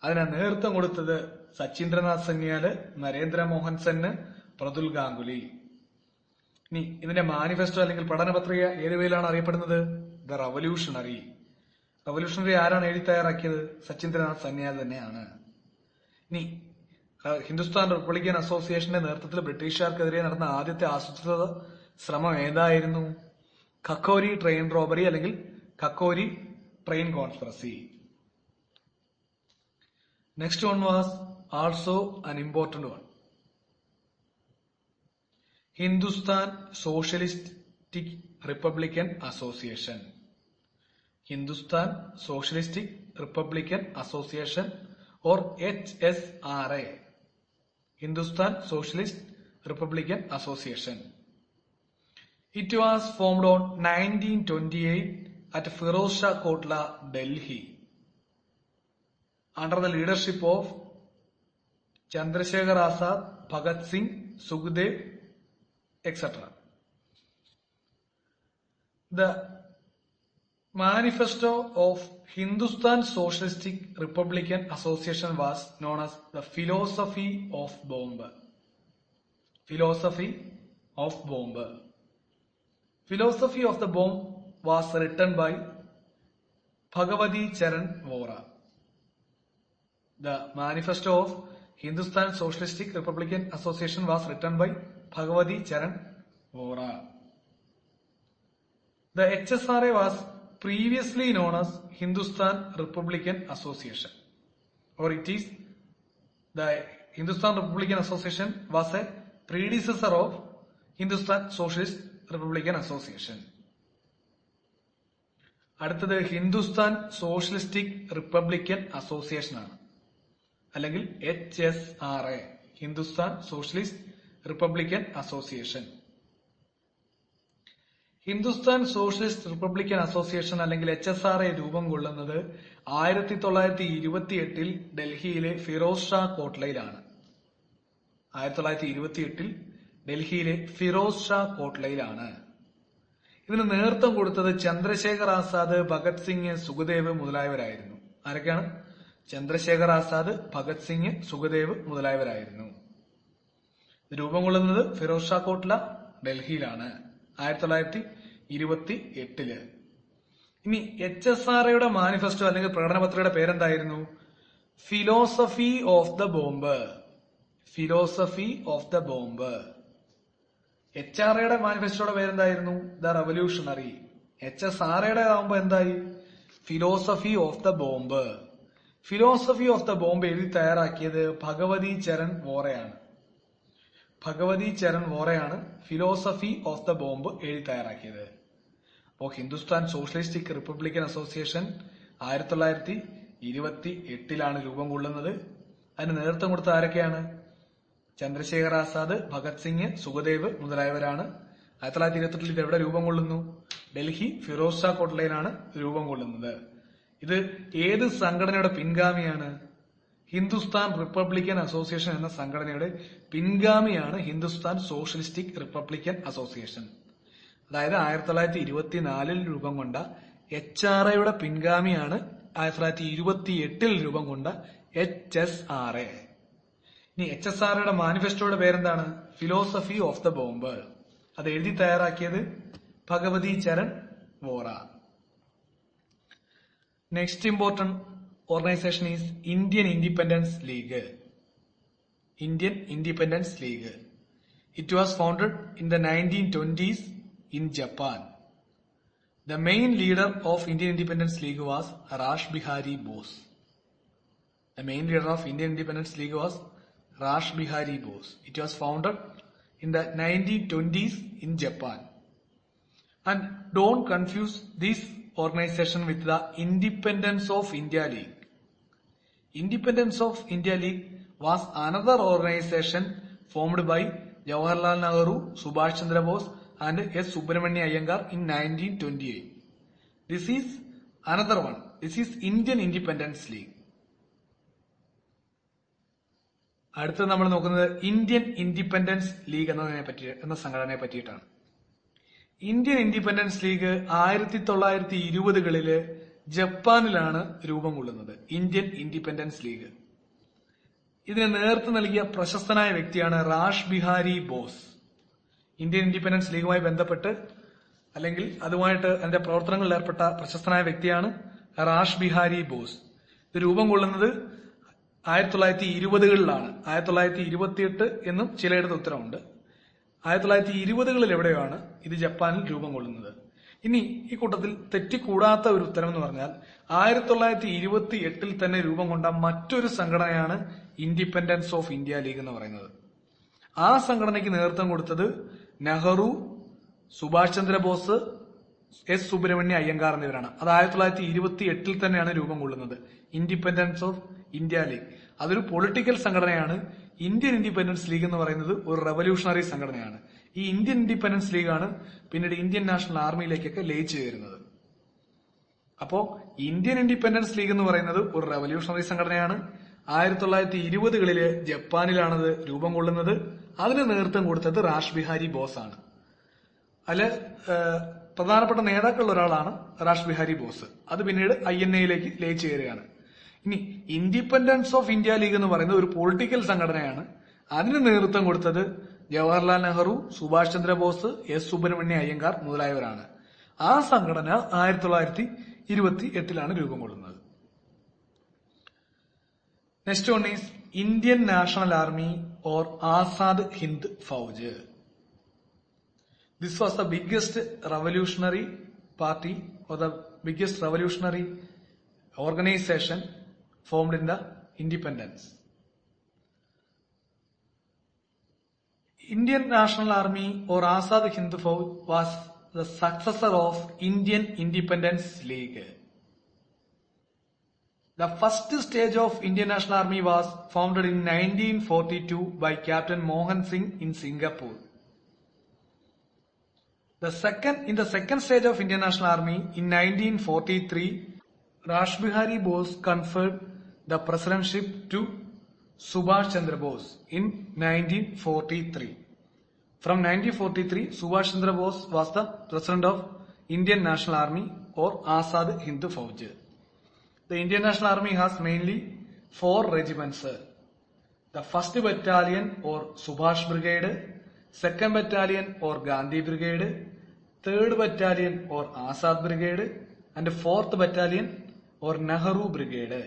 അതിന് നേതൃത്വം കൊടുത്തത് സച്ചിന്ദ്രനാഥ് സന്യാല്, നരേന്ദ്രമോഹൻ സെന്ന്, പ്രതുൽ ഗാംഗുലി. ഇനി ഇതിന്റെ മാനിഫെസ്റ്റോ അല്ലെങ്കിൽ പഠനപത്രിക ഏത് പേരിലാണ് അറിയപ്പെടുന്നത്? The revolutionary. റവല്യൂഷണറി ആരാണ് എഴുതി തയ്യാറാക്കിയത്? സച്ചിന്ദ്രനാഥ് സന്യാൽ തന്നെയാണ്. ഇനി ഹിന്ദുസ്ഥാൻ റിപ്പബ്ലിക്കൻ അസോസിയേഷന്റെ നേതൃത്വത്തിൽ ബ്രിട്ടീഷുകാർക്കെതിരെ നടന്ന ആദ്യത്തെ ആസൂത്രിത ശ്രമം ഏതായിരുന്നു? കക്കോരി ട്രെയിൻ റോബറി അല്ലെങ്കിൽ Kakori train conspiracy. Next one was also an important one. Hindustan socialistic republican association. Hindustan socialistic republican association or HSRA. Hindustan Socialist Republican Association. It was formed on 1928 at Firoz Shah Kotla, Delhi, under the leadership of Chandrasekhar Azad, Bhagat Singh, Sukhdev, etc. The manifesto of Hindustan Socialistic Republican Association was known as the Philosophy of Bomb. Philosophy of Bomb. Philosophy of the Bomb was written by Bhagavati Charan Vora. The manifesto of Hindustan Socialistic Republican Association was written by Bhagavati Charan Vora. The HSRA was previously known as Hindustan Republican Association, or it is the Hindustan Republican Association was a predecessor of Hindustan Socialist Republican Association. അടുത്തത് Hindustan socialistic republican association ആണ്, അല്ലെങ്കിൽ HSRA, Hindustan socialist Republican association. Hindustan socialist Republican association അല്ലെങ്കിൽ HSRA രൂപം കൊള്ളുന്നത് 1928 ഡൽഹിയിലെ ഫിറോസ് ഷാ കോട്ട്ലയിലാണ്. 1928 ഡൽഹിയിലെ ഫിറോസ് ഷാ കോട്ട്ലയിലാണ്. ഇതിന് നേതൃത്വം കൊടുത്തത് ചന്ദ്രശേഖർ ആസാദ്, ഭഗത് സിംഗ്, സുഖദേവ് മുതലായവരായിരുന്നു. ആരൊക്കെയാണ്? ചന്ദ്രശേഖർ ആസാദ്, ഭഗത് സിംഗ്, സുഖദേവ് മുതലായവരായിരുന്നു. രൂപം കൊള്ളുന്നത് ഫിറോസ് ഷാ കോട്ട്ല, ഡൽഹിയിലാണ് 1928. ഇനി HSRAയുടെ മാനിഫെസ്റ്റോ അല്ലെങ്കിൽ പ്രകടനപത്രികയുടെ പേരെന്തായിരുന്നു? Philosophy of the bomb. Philosophy of the bomb. HRAയുടെ മാനിഫെസ്റ്റോയുടെ പേരെന്തായിരുന്നു? The revolutionary. HSRAയുടെ ആവുമ്പോ എന്തായി? Philosophy of the bomb. Philosophy of the bomb എഴുതി തയ്യാറാക്കിയത് ഭഗവതി ചരൺ വോറയാണ്. ഭഗവതി ചരൺ വോറയാണ് ഫിലോസഫി ഓഫ് ദ ബോംബ് എഴുതി തയ്യാറാക്കിയത്. അപ്പോ ഹിന്ദുസ്ഥാൻ സോഷ്യലിസ്റ്റിക് റിപ്പബ്ലിക്കൻ അസോസിയേഷൻ 1928 രൂപം കൊള്ളുന്നത്. അതിന് നേതൃത്വം കൊടുത്ത ആരൊക്കെയാണ്? ചന്ദ്രശേഖർ ആസാദ്, ഭഗത് സിംഗ്, സുഖദേവ് മുതലായവരാണ്. 1928 ഇത് എവിടെ രൂപം കൊള്ളുന്നു? ഡൽഹി ഫിറോസ് ഷാ കോട്ട്ലയിലാണ് രൂപം കൊള്ളുന്നത്. ഇത് ഏത് സംഘടനയുടെ പിൻഗാമിയാണ്? ഹിന്ദുസ്ഥാൻ റിപ്പബ്ലിക്കൻ അസോസിയേഷൻ എന്ന സംഘടനയുടെ പിൻഗാമിയാണ് ഹിന്ദുസ്ഥാൻ സോഷ്യലിസ്റ്റിക് റിപ്പബ്ലിക്കൻ അസോസിയേഷൻ. അതായത് 1924 രൂപം കൊണ്ട HRAയുടെ പിൻഗാമിയാണ് 1928 രൂപം കൊണ്ട HSRA. ഇനി HSRAയുടെ മാനിഫെസ്റ്റോയുടെ പേരെന്താണ്? Philosophy of the bomb. അത് എഴുതി തയ്യാറാക്കിയത് Bhagwati Charan Vohra. Next important organization is Indian Independence League. Indian Independence League. It was founded in the 1920s in Japan. The main leader of Indian Independence League was Rash Bihari Bose. The main leader of Indian Independence League was Rash Bihari Bose. It was founded in the 1920s in Japan. And don't confuse this organization with the Independence of India League. Independence of India League was another organization formed by Jawaharlal Nehru, Subhash Chandra Bose and S. Subramania Iyengar in 1928. This is another one. This is Indian Independence League. അടുത്ത നമ്മൾ നോക്കുന്നത് Indian independence league എന്ന സംഘടനയെ പറ്റിയിട്ടാണ്. Indian independence league 1920കളില് ജപ്പാനിലാണ് രൂപം കൊള്ളുന്നത്. Indian independence league ഇതിന് നേതൃത്വം നൽകിയ പ്രശസ്തനായ വ്യക്തിയാണ് റാഷ് ബിഹാരി ബോസ്. ഇന്ത്യൻ ഇൻഡിപെൻഡൻസ് ലീഗുമായി ബന്ധപ്പെട്ട് അല്ലെങ്കിൽ അതുമായിട്ട് അതിന്റെ പ്രവർത്തനങ്ങളിൽ ഏർപ്പെട്ട പ്രശസ്തനായ വ്യക്തിയാണ് റാഷ് ബിഹാരി ബോസ്. ഇത് രൂപം കൊള്ളുന്നത് 1920കളിലാണ്. 1928 എന്നും ചിലയിടത്ത് ഉത്തരവുണ്ട്. 1920കളിൽ എവിടെയാണ് ഇത് ജപ്പാനിൽ രൂപം കൊള്ളുന്നത്. ഇനി ഈ കൂട്ടത്തിൽ തെറ്റിക്കൂടാത്ത ഒരു ഉത്തരം എന്ന് പറഞ്ഞാൽ 1928 തന്നെ രൂപം കൊണ്ട മറ്റൊരു സംഘടനയാണ് ഇൻഡിപെൻഡൻസ് ഓഫ് ഇന്ത്യ ലീഗ് എന്ന് പറയുന്നത്. ആ സംഘടനയ്ക്ക് നേതൃത്വം കൊടുത്തത് നെഹ്റു, സുഭാഷ് ചന്ദ്രബോസ്, എസ്. സുബ്രഹ്മണ്യ അയ്യങ്കാർ എന്നിവരാണ്. അത് 1928 തന്നെയാണ് രൂപം കൊള്ളുന്നത്. ഇൻഡിപെൻഡൻസ് ഓഫ് ഇന്ത്യ ലീഗ് അതൊരു പൊളിറ്റിക്കൽ സംഘടനയാണ്. ഇന്ത്യൻ ഇൻഡിപെൻഡൻസ് ലീഗ് എന്ന് പറയുന്നത് ഒരു റവല്യൂഷണറി സംഘടനയാണ്. ഈ ഇന്ത്യൻ ഇൻഡിപെൻഡൻസ് ലീഗാണ് പിന്നീട് ഇന്ത്യൻ നാഷണൽ ആർമിയിലേക്കൊക്കെ ലയിച്ചു ചേരുന്നത്. അപ്പോ ഇന്ത്യൻ ഇൻഡിപെൻഡൻസ് ലീഗ് എന്ന് പറയുന്നത് ഒരു റവല്യൂഷണറി സംഘടനയാണ്. 1920കളില് ജപ്പാനിലാണത് രൂപം കൊള്ളുന്നത്. അതിന് നേതൃത്വം കൊടുത്തത് റാഷ് ബിഹാരി ബോസ് ആണ്. അതില് പ്രധാനപ്പെട്ട നേതാക്കളുള്ള ഒരാളാണ് റാഷ് ബിഹാരി ബോസ്. അത് പിന്നീട് INA-യിലേക്ക് ലയിച്ചു ചേരുകയാണ്. ഇനി ഇൻഡിപെൻഡൻസ് ഓഫ് ഇന്ത്യ ലീഗ് എന്ന് പറയുന്നത് ഒരു പൊളിറ്റിക്കൽ സംഘടനയാണ്. അതിന് നേതൃത്വം കൊടുത്തത് ജവഹർലാൽ നെഹ്റു, സുഭാഷ് ചന്ദ്രബോസ്, എസ്. സുബ്രഹ്മണ്യ അയ്യങ്കാർ മുതലായവരാണ്. ആ സംഘടന 1928ലാണ് രൂപം കൊള്ളുന്നത്. Next one is Indian national army or Azad Hind Fauj. This was the biggest revolutionary party or the biggest revolutionary organization formed in the independence. Indian National Army or Azad Hind Fauj was the successor of Indian Independence League. The first stage of Indian National Army was founded in 1942 by Captain Mohan Singh in Singapore. In the second stage of Indian National Army in 1943, Rash Bihari Bose conferred the presidentship to Subhash Chandra Bose in 1943. From 1943, Subhash Chandra Bose was the president of Indian National Army or Azad Hind Fauj. The Indian National Army has mainly 4 regiments. The 1st Battalion or Subhash Brigade, 2nd Battalion or Gandhi Brigade, 3rd Battalion or Azad Brigade and 4th Battalion or Nehru Brigade.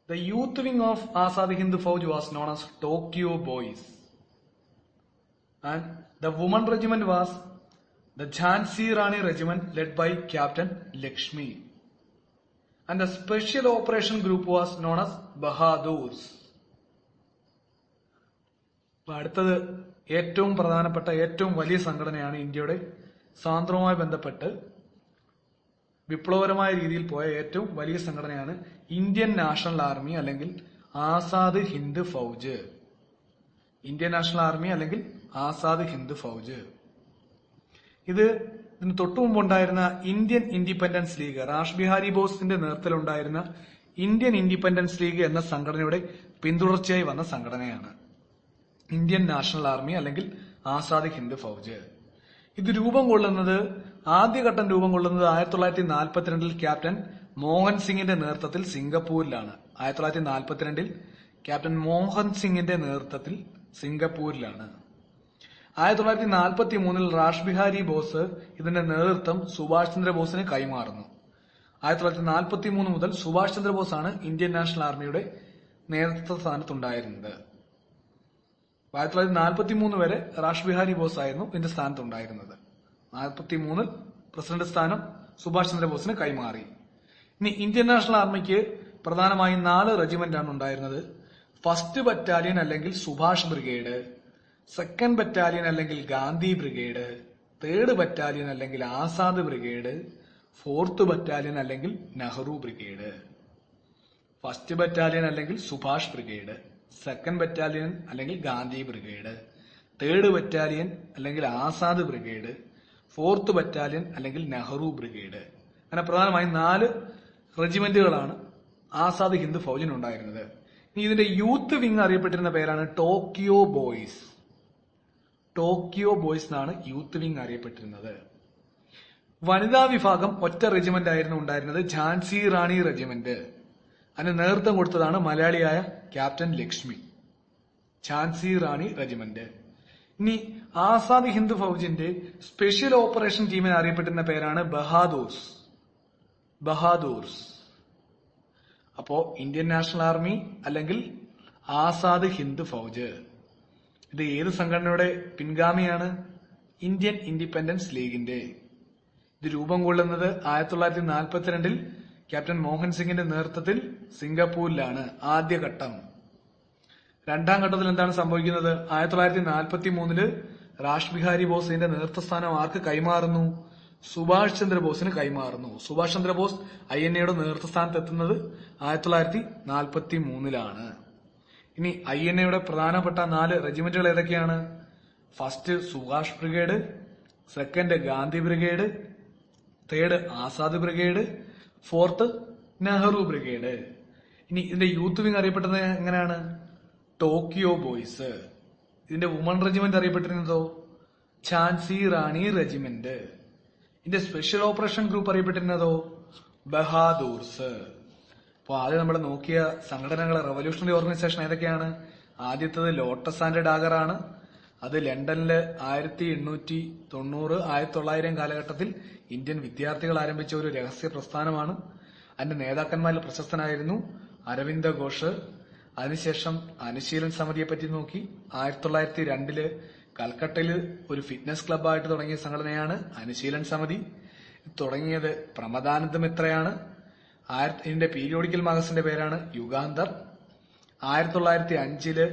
The youth wing of Azad Hind Fauj was known as Tokyo Boys. And the women regiment was the Jhansi Rani Regiment led by Captain Lakshmi. And the special operation group was known as Bahadurs. അടുത്തത് ഏറ്റവും പ്രധാനപ്പെട്ട ഏറ്റവും വലിയ സംഘടനയാണ്. ഇന്ത്യയുടെ സ്വാതന്ത്ര്യവുമായി ബന്ധപ്പെട്ട് വിപ്ലവകരമായ രീതിയിൽ പോയ ഏറ്റവും വലിയ സംഘടനയാണ് ഇന്ത്യൻ നാഷണൽ ആർമി അല്ലെങ്കിൽ Azad Hind Fauj. Indian national army അല്ലെങ്കിൽ ആസാദ് ഹിന്ദ് ഫൗജ്. ഇതിന് തൊട്ടു മുമ്പുണ്ടായിരുന്ന Indian independence league, rash Bihari ബോസിന്റെ നേതൃത്വത്തിലുണ്ടായിരുന്ന ഇന്ത്യൻ ഇൻഡിപെൻഡൻസ് ലീഗ് എന്ന സംഘടനയുടെ പിന്തുടർച്ചയായി വന്ന സംഘടനയാണ് ഇന്ത്യൻ നാഷണൽ ആർമി അല്ലെങ്കിൽ ആസാദ് ഹിന്ദ് ഫൗജ്. ഇത് ആദ്യഘട്ടം രൂപം കൊള്ളുന്നത് 1942 ക്യാപ്റ്റൻ മോഹൻ സിംഗിന്റെ നേതൃത്വത്തിൽ സിംഗപ്പൂരിലാണ്. 1942 ക്യാപ്റ്റൻ മോഹൻ സിംഗിന്റെ നേതൃത്വത്തിൽ സിംഗപ്പൂരിലാണ്. 1943 റാഷ് ബിഹാരി ബോസ് ഇതിന്റെ നേതൃത്വം സുഭാഷ് ചന്ദ്രബോസിന് കൈമാറുന്നു. 1943 മുതൽ സുഭാഷ് ചന്ദ്രബോസാണ് ഇന്ത്യൻ നാഷണൽ ആർമിയുടെ നേതൃത്വ സ്ഥാനത്തുണ്ടായിരുന്നത്. 1943 വരെ റാഷ് ബിഹാരി ബോസ് ആയിരുന്നു ഇതിന്റെ സ്ഥാനത്തുണ്ടായിരുന്നത്. 1943 പ്രസിഡന്റ് സ്ഥാനം സുഭാഷ് ചന്ദ്രബോസിന് കൈമാറി. ഇനി ഇന്ത്യൻ നാഷണൽ ആർമിക്ക് പ്രധാനമായും 4 റെജിമെന്റ് ആണ് ഉണ്ടായിരുന്നത്. 1st ബറ്റാലിയൻ അല്ലെങ്കിൽ സുഭാഷ് ബ്രിഗേഡ്, 2nd ബറ്റാലിയൻ അല്ലെങ്കിൽ ഗാന്ധി ബ്രിഗേഡ്, 3rd ബറ്റാലിയൻ അല്ലെങ്കിൽ ആസാദ് ബ്രിഗേഡ്, 4th ബറ്റാലിയൻ അല്ലെങ്കിൽ നെഹ്റു ബ്രിഗേഡ്. ഫസ്റ്റ് ബറ്റാലിയൻ അല്ലെങ്കിൽ സുഭാഷ് ബ്രിഗേഡ്, സെക്കൻഡ് ബറ്റാലിയൻ അല്ലെങ്കിൽ ഗാന്ധി ബ്രിഗേഡ്, തേർഡ് ബറ്റാലിയൻ അല്ലെങ്കിൽ ആസാദ് ബ്രിഗേഡ്, ഫോർത്ത് ബറ്റാലിയൻ അല്ലെങ്കിൽ നെഹ്റു ബ്രിഗേഡ്. അങ്ങനെ പ്രധാനമായും 4 റെജിമെന്റുകളാണ് ആസാദ് ഹിന്ദ് ഫൗജിനുണ്ടായിരുന്നത്. ഇനി ഇതിന്റെ യൂത്ത് വിങ് അറിയപ്പെട്ടിരുന്ന പേരാണ് ടോക്കിയോ ബോയ്സ്. ടോക്കിയോ ബോയ്സ് എന്നാണ് യൂത്ത് വിങ് അറിയപ്പെട്ടിരുന്നത്. വനിതാ വിഭാഗം ഒറ്റ റെജിമെന്റ് ആയിരുന്നു ഉണ്ടായിരുന്നത്, ഝാൻസി റാണി റെജിമെന്റ്. അതിന് നേതൃത്വം കൊടുത്തതാണ് മലയാളിയായ ക്യാപ്റ്റൻ ലക്ഷ്മി. ഝാൻസി റാണി റെജിമെന്റ്. ഇനി ആസാദ് ഹിന്ദ് ഫൗജിന്റെ സ്പെഷ്യൽ ഓപ്പറേഷൻ ടീമിന് അറിയപ്പെട്ടിരുന്ന പേരാണ് ബഹാദൂർസ്. ബഹാദൂർസ്. അപ്പോ ഇന്ത്യൻ നാഷണൽ ആർമി അല്ലെങ്കിൽ ആസാദ് ഹിന്ദ് ഫൗജ്. ഇത് ഏത് സംഘടനയുടെ പിൻഗാമിയാണ്? ഇന്ത്യൻ ഇൻഡിപെൻഡൻസ് ലീഗിന്റെ. ഇത് രൂപം കൊള്ളുന്നത് 1942 ക്യാപ്റ്റൻ മോഹൻ സിംഗിന്റെ നേതൃത്വത്തിൽ സിംഗപ്പൂരിലാണ് ആദ്യഘട്ടം. രണ്ടാം ഘട്ടത്തിൽ എന്താണ് സംഭവിക്കുന്നത്? 1943 രാഷ് ബിഹാരി ബോസിന്റെ നേതൃത്വസ്ഥാനം ആർക്ക് കൈമാറുന്നു? സുഭാഷ് ചന്ദ്രബോസിന് കൈമാറുന്നു. സുഭാഷ് ചന്ദ്രബോസ് INAയുടെ നേതൃത്വസ്ഥാനത്ത് എത്തുന്നത് 1943 ഇനി INAയുടെ പ്രധാനപ്പെട്ട 4 റെജിമെന്റുകൾ ഏതൊക്കെയാണ്? First Subhash brigade, second Gandhi brigade, third Azad brigade, fourth Nehru brigade. ഇനി ഇതിന്റെ യൂത്ത് വിങ് അറിയപ്പെട്ടത് എങ്ങനെയാണ്? Tokyo boys. ഇതിന്റെ വുമൺ റെജിമെന്റ് അറിയപ്പെട്ടിരുന്നതോ? ഝാൻസി റാണി റെജിമെന്റ്. ഇതിന്റെ സ്പെഷ്യൽ ഓപ്പറേഷൻ ഗ്രൂപ്പ് അറിയപ്പെട്ടിരുന്നതോ? ബഹാദൂർസ്. അപ്പൊ ആദ്യം നമ്മൾ നോക്കിയ സംഘടനകളെ റവല്യൂഷണറി ഓർഗനൈസേഷൻ ഏതൊക്കെയാണ്? ആദ്യത്തേത് ലോട്ടസ് ആൻഡ് ഡാഗർ ആണ്. അത് ലണ്ടനില് 1890 1900 കാലഘട്ടത്തിൽ ഇന്ത്യൻ വിദ്യാർത്ഥികൾ ആരംഭിച്ച ഒരു രഹസ്യ പ്രസ്ഥാനമാണ്. അതിന്റെ നേതാക്കന്മാരിൽ പ്രശസ്തനായിരുന്നു അരവിന്ദ ഘോഷ്. അതിനുശേഷം അനുശീലൻ സമിതിയെ പറ്റി നോക്കി. 1902 കൽക്കട്ടയിൽ ഒരു ഫിറ്റ്നസ് ക്ലബ്ബായിട്ട് തുടങ്ങിയ സംഘടനയാണ് അനുശീലൻ സമിതി. തുടങ്ങിയത് പ്രമദാനന്ദ മിത്രയാണ്. ഇതിന്റെ പീരിയോഡിക്കൽ മാഗസിന്റെ പേരാണ് യുഗാന്തർ. 1905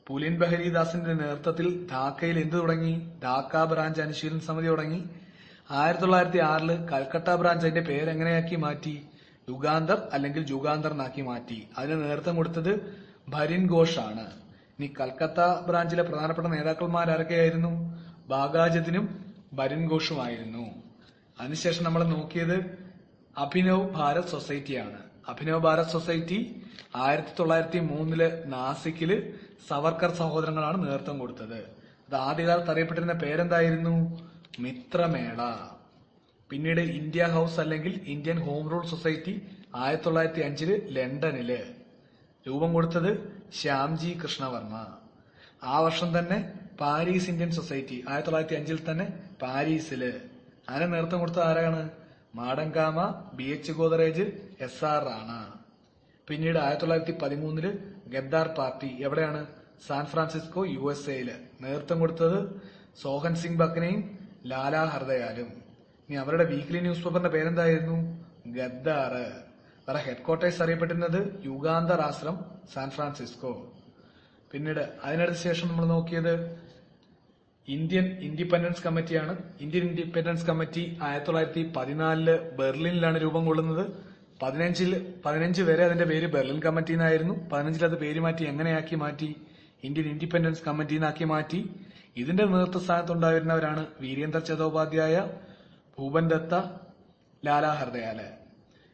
പുലിൻ ബഹരിദാസിന്റെ നേതൃത്വത്തിൽ ധാക്കയിൽ എന്ത് തുടങ്ങി? ധാക്ക ബ്രാഞ്ച് അനുശീലൻ സമിതി തുടങ്ങി. 1906 കൽക്കട്ട ബ്രാഞ്ച് അതിന്റെ പേരെങ്ങനെയാക്കി മാറ്റി? യുഗാന്തർ അല്ലെങ്കിൽ ജുഗാന്തർ എന്നാക്കി മാറ്റി. അതിന് നേതൃത്വം കൊടുത്തത് ഭരിൻ ഘോഷ് ആണ്. ഇനി കൽക്കത്ത ബ്രാഞ്ചിലെ പ്രധാനപ്പെട്ട നേതാക്കന്മാരൊക്കെയായിരുന്നു? ബാഗാജത്തിനും ഭരിൻ ഘോഷുമായിരുന്നു. അതിനുശേഷം നമ്മൾ നോക്കിയത് അഭിനവ് ഭാരത് സൊസൈറ്റിയാണ്. അഭിനവ് ഭാരത് സൊസൈറ്റി 1903 നാസിക്കില് സവർക്കർ സഹോദരങ്ങളാണ് നേതൃത്വം കൊടുത്തത്. അത് ആദ്യകാലത്ത് അറിയപ്പെട്ടിരുന്ന പേരെന്തായിരുന്നു? മിത്രമേള. പിന്നീട് ഇന്ത്യ ഹൌസ് അല്ലെങ്കിൽ ഇന്ത്യൻ ഹോം റൂൾ സൊസൈറ്റി 1905 ലണ്ടനില് രൂപം കൊടുത്തത് ശ്യാംജി കൃഷ്ണവർമ്മ. ആ വർഷം തന്നെ പാരീസ് ഇന്ത്യൻ സൊസൈറ്റി 1905 തന്നെ പാരീസില്. അതിന് നേതൃത്വം കൊടുത്തത് ആരാണ്? മാടങ്കാമ, BH ഗോദറേജ്, SR റാണ. പിന്നീട് 1913 ഗദ്ദാർ പാർട്ടി എവിടെയാണ്? സാൻ ഫ്രാൻസിസ്കോ USA നേതൃത്വം കൊടുത്തത് സോഹൻ സിംഗ് ബക്കനെയും ലാലാ ഹർദയാലും. ഇനി അവരുടെ വീക്ക്ലി ന്യൂസ് പേപ്പറിന്റെ പേരെന്തായിരുന്നു? ഗദ്ദാർ. അവരുടെ ഹെഡ്ക്വാർട്ടേഴ്സ് അറിയപ്പെട്ടിരുന്നത് യുഗാന്തർ ആശ്രം, സാൻ ഫ്രാൻസിസ്കോ. പിന്നീട് അതിനടുത്ത ശേഷം നമ്മൾ നോക്കിയത് ഇന്ത്യൻ ഇൻഡിപെൻഡൻസ് കമ്മിറ്റിയാണ്. ഇന്ത്യൻ ഇൻഡിപെൻഡൻസ് കമ്മിറ്റി 1914 ബെർലിനിലാണ് രൂപം കൊള്ളുന്നത്. 15 വരെ അതിന്റെ പേര് ബെർലിൻ കമ്മിറ്റി എന്നായിരുന്നു. 15 അത് പേര് മാറ്റി എങ്ങനെയാക്കി മാറ്റി? ഇന്ത്യൻ ഇൻഡിപെൻഡൻസ് കമ്മിറ്റി എന്നാക്കി മാറ്റി. ഇതിന്റെ നേതൃത്വസ്ഥാനത്തുണ്ടായിരുന്നവരാണ് വീരേന്ദർ ചതോപാധ്യായ, ഭൂപൻ ദത്ത, ലാലാ ഹർദയാല്.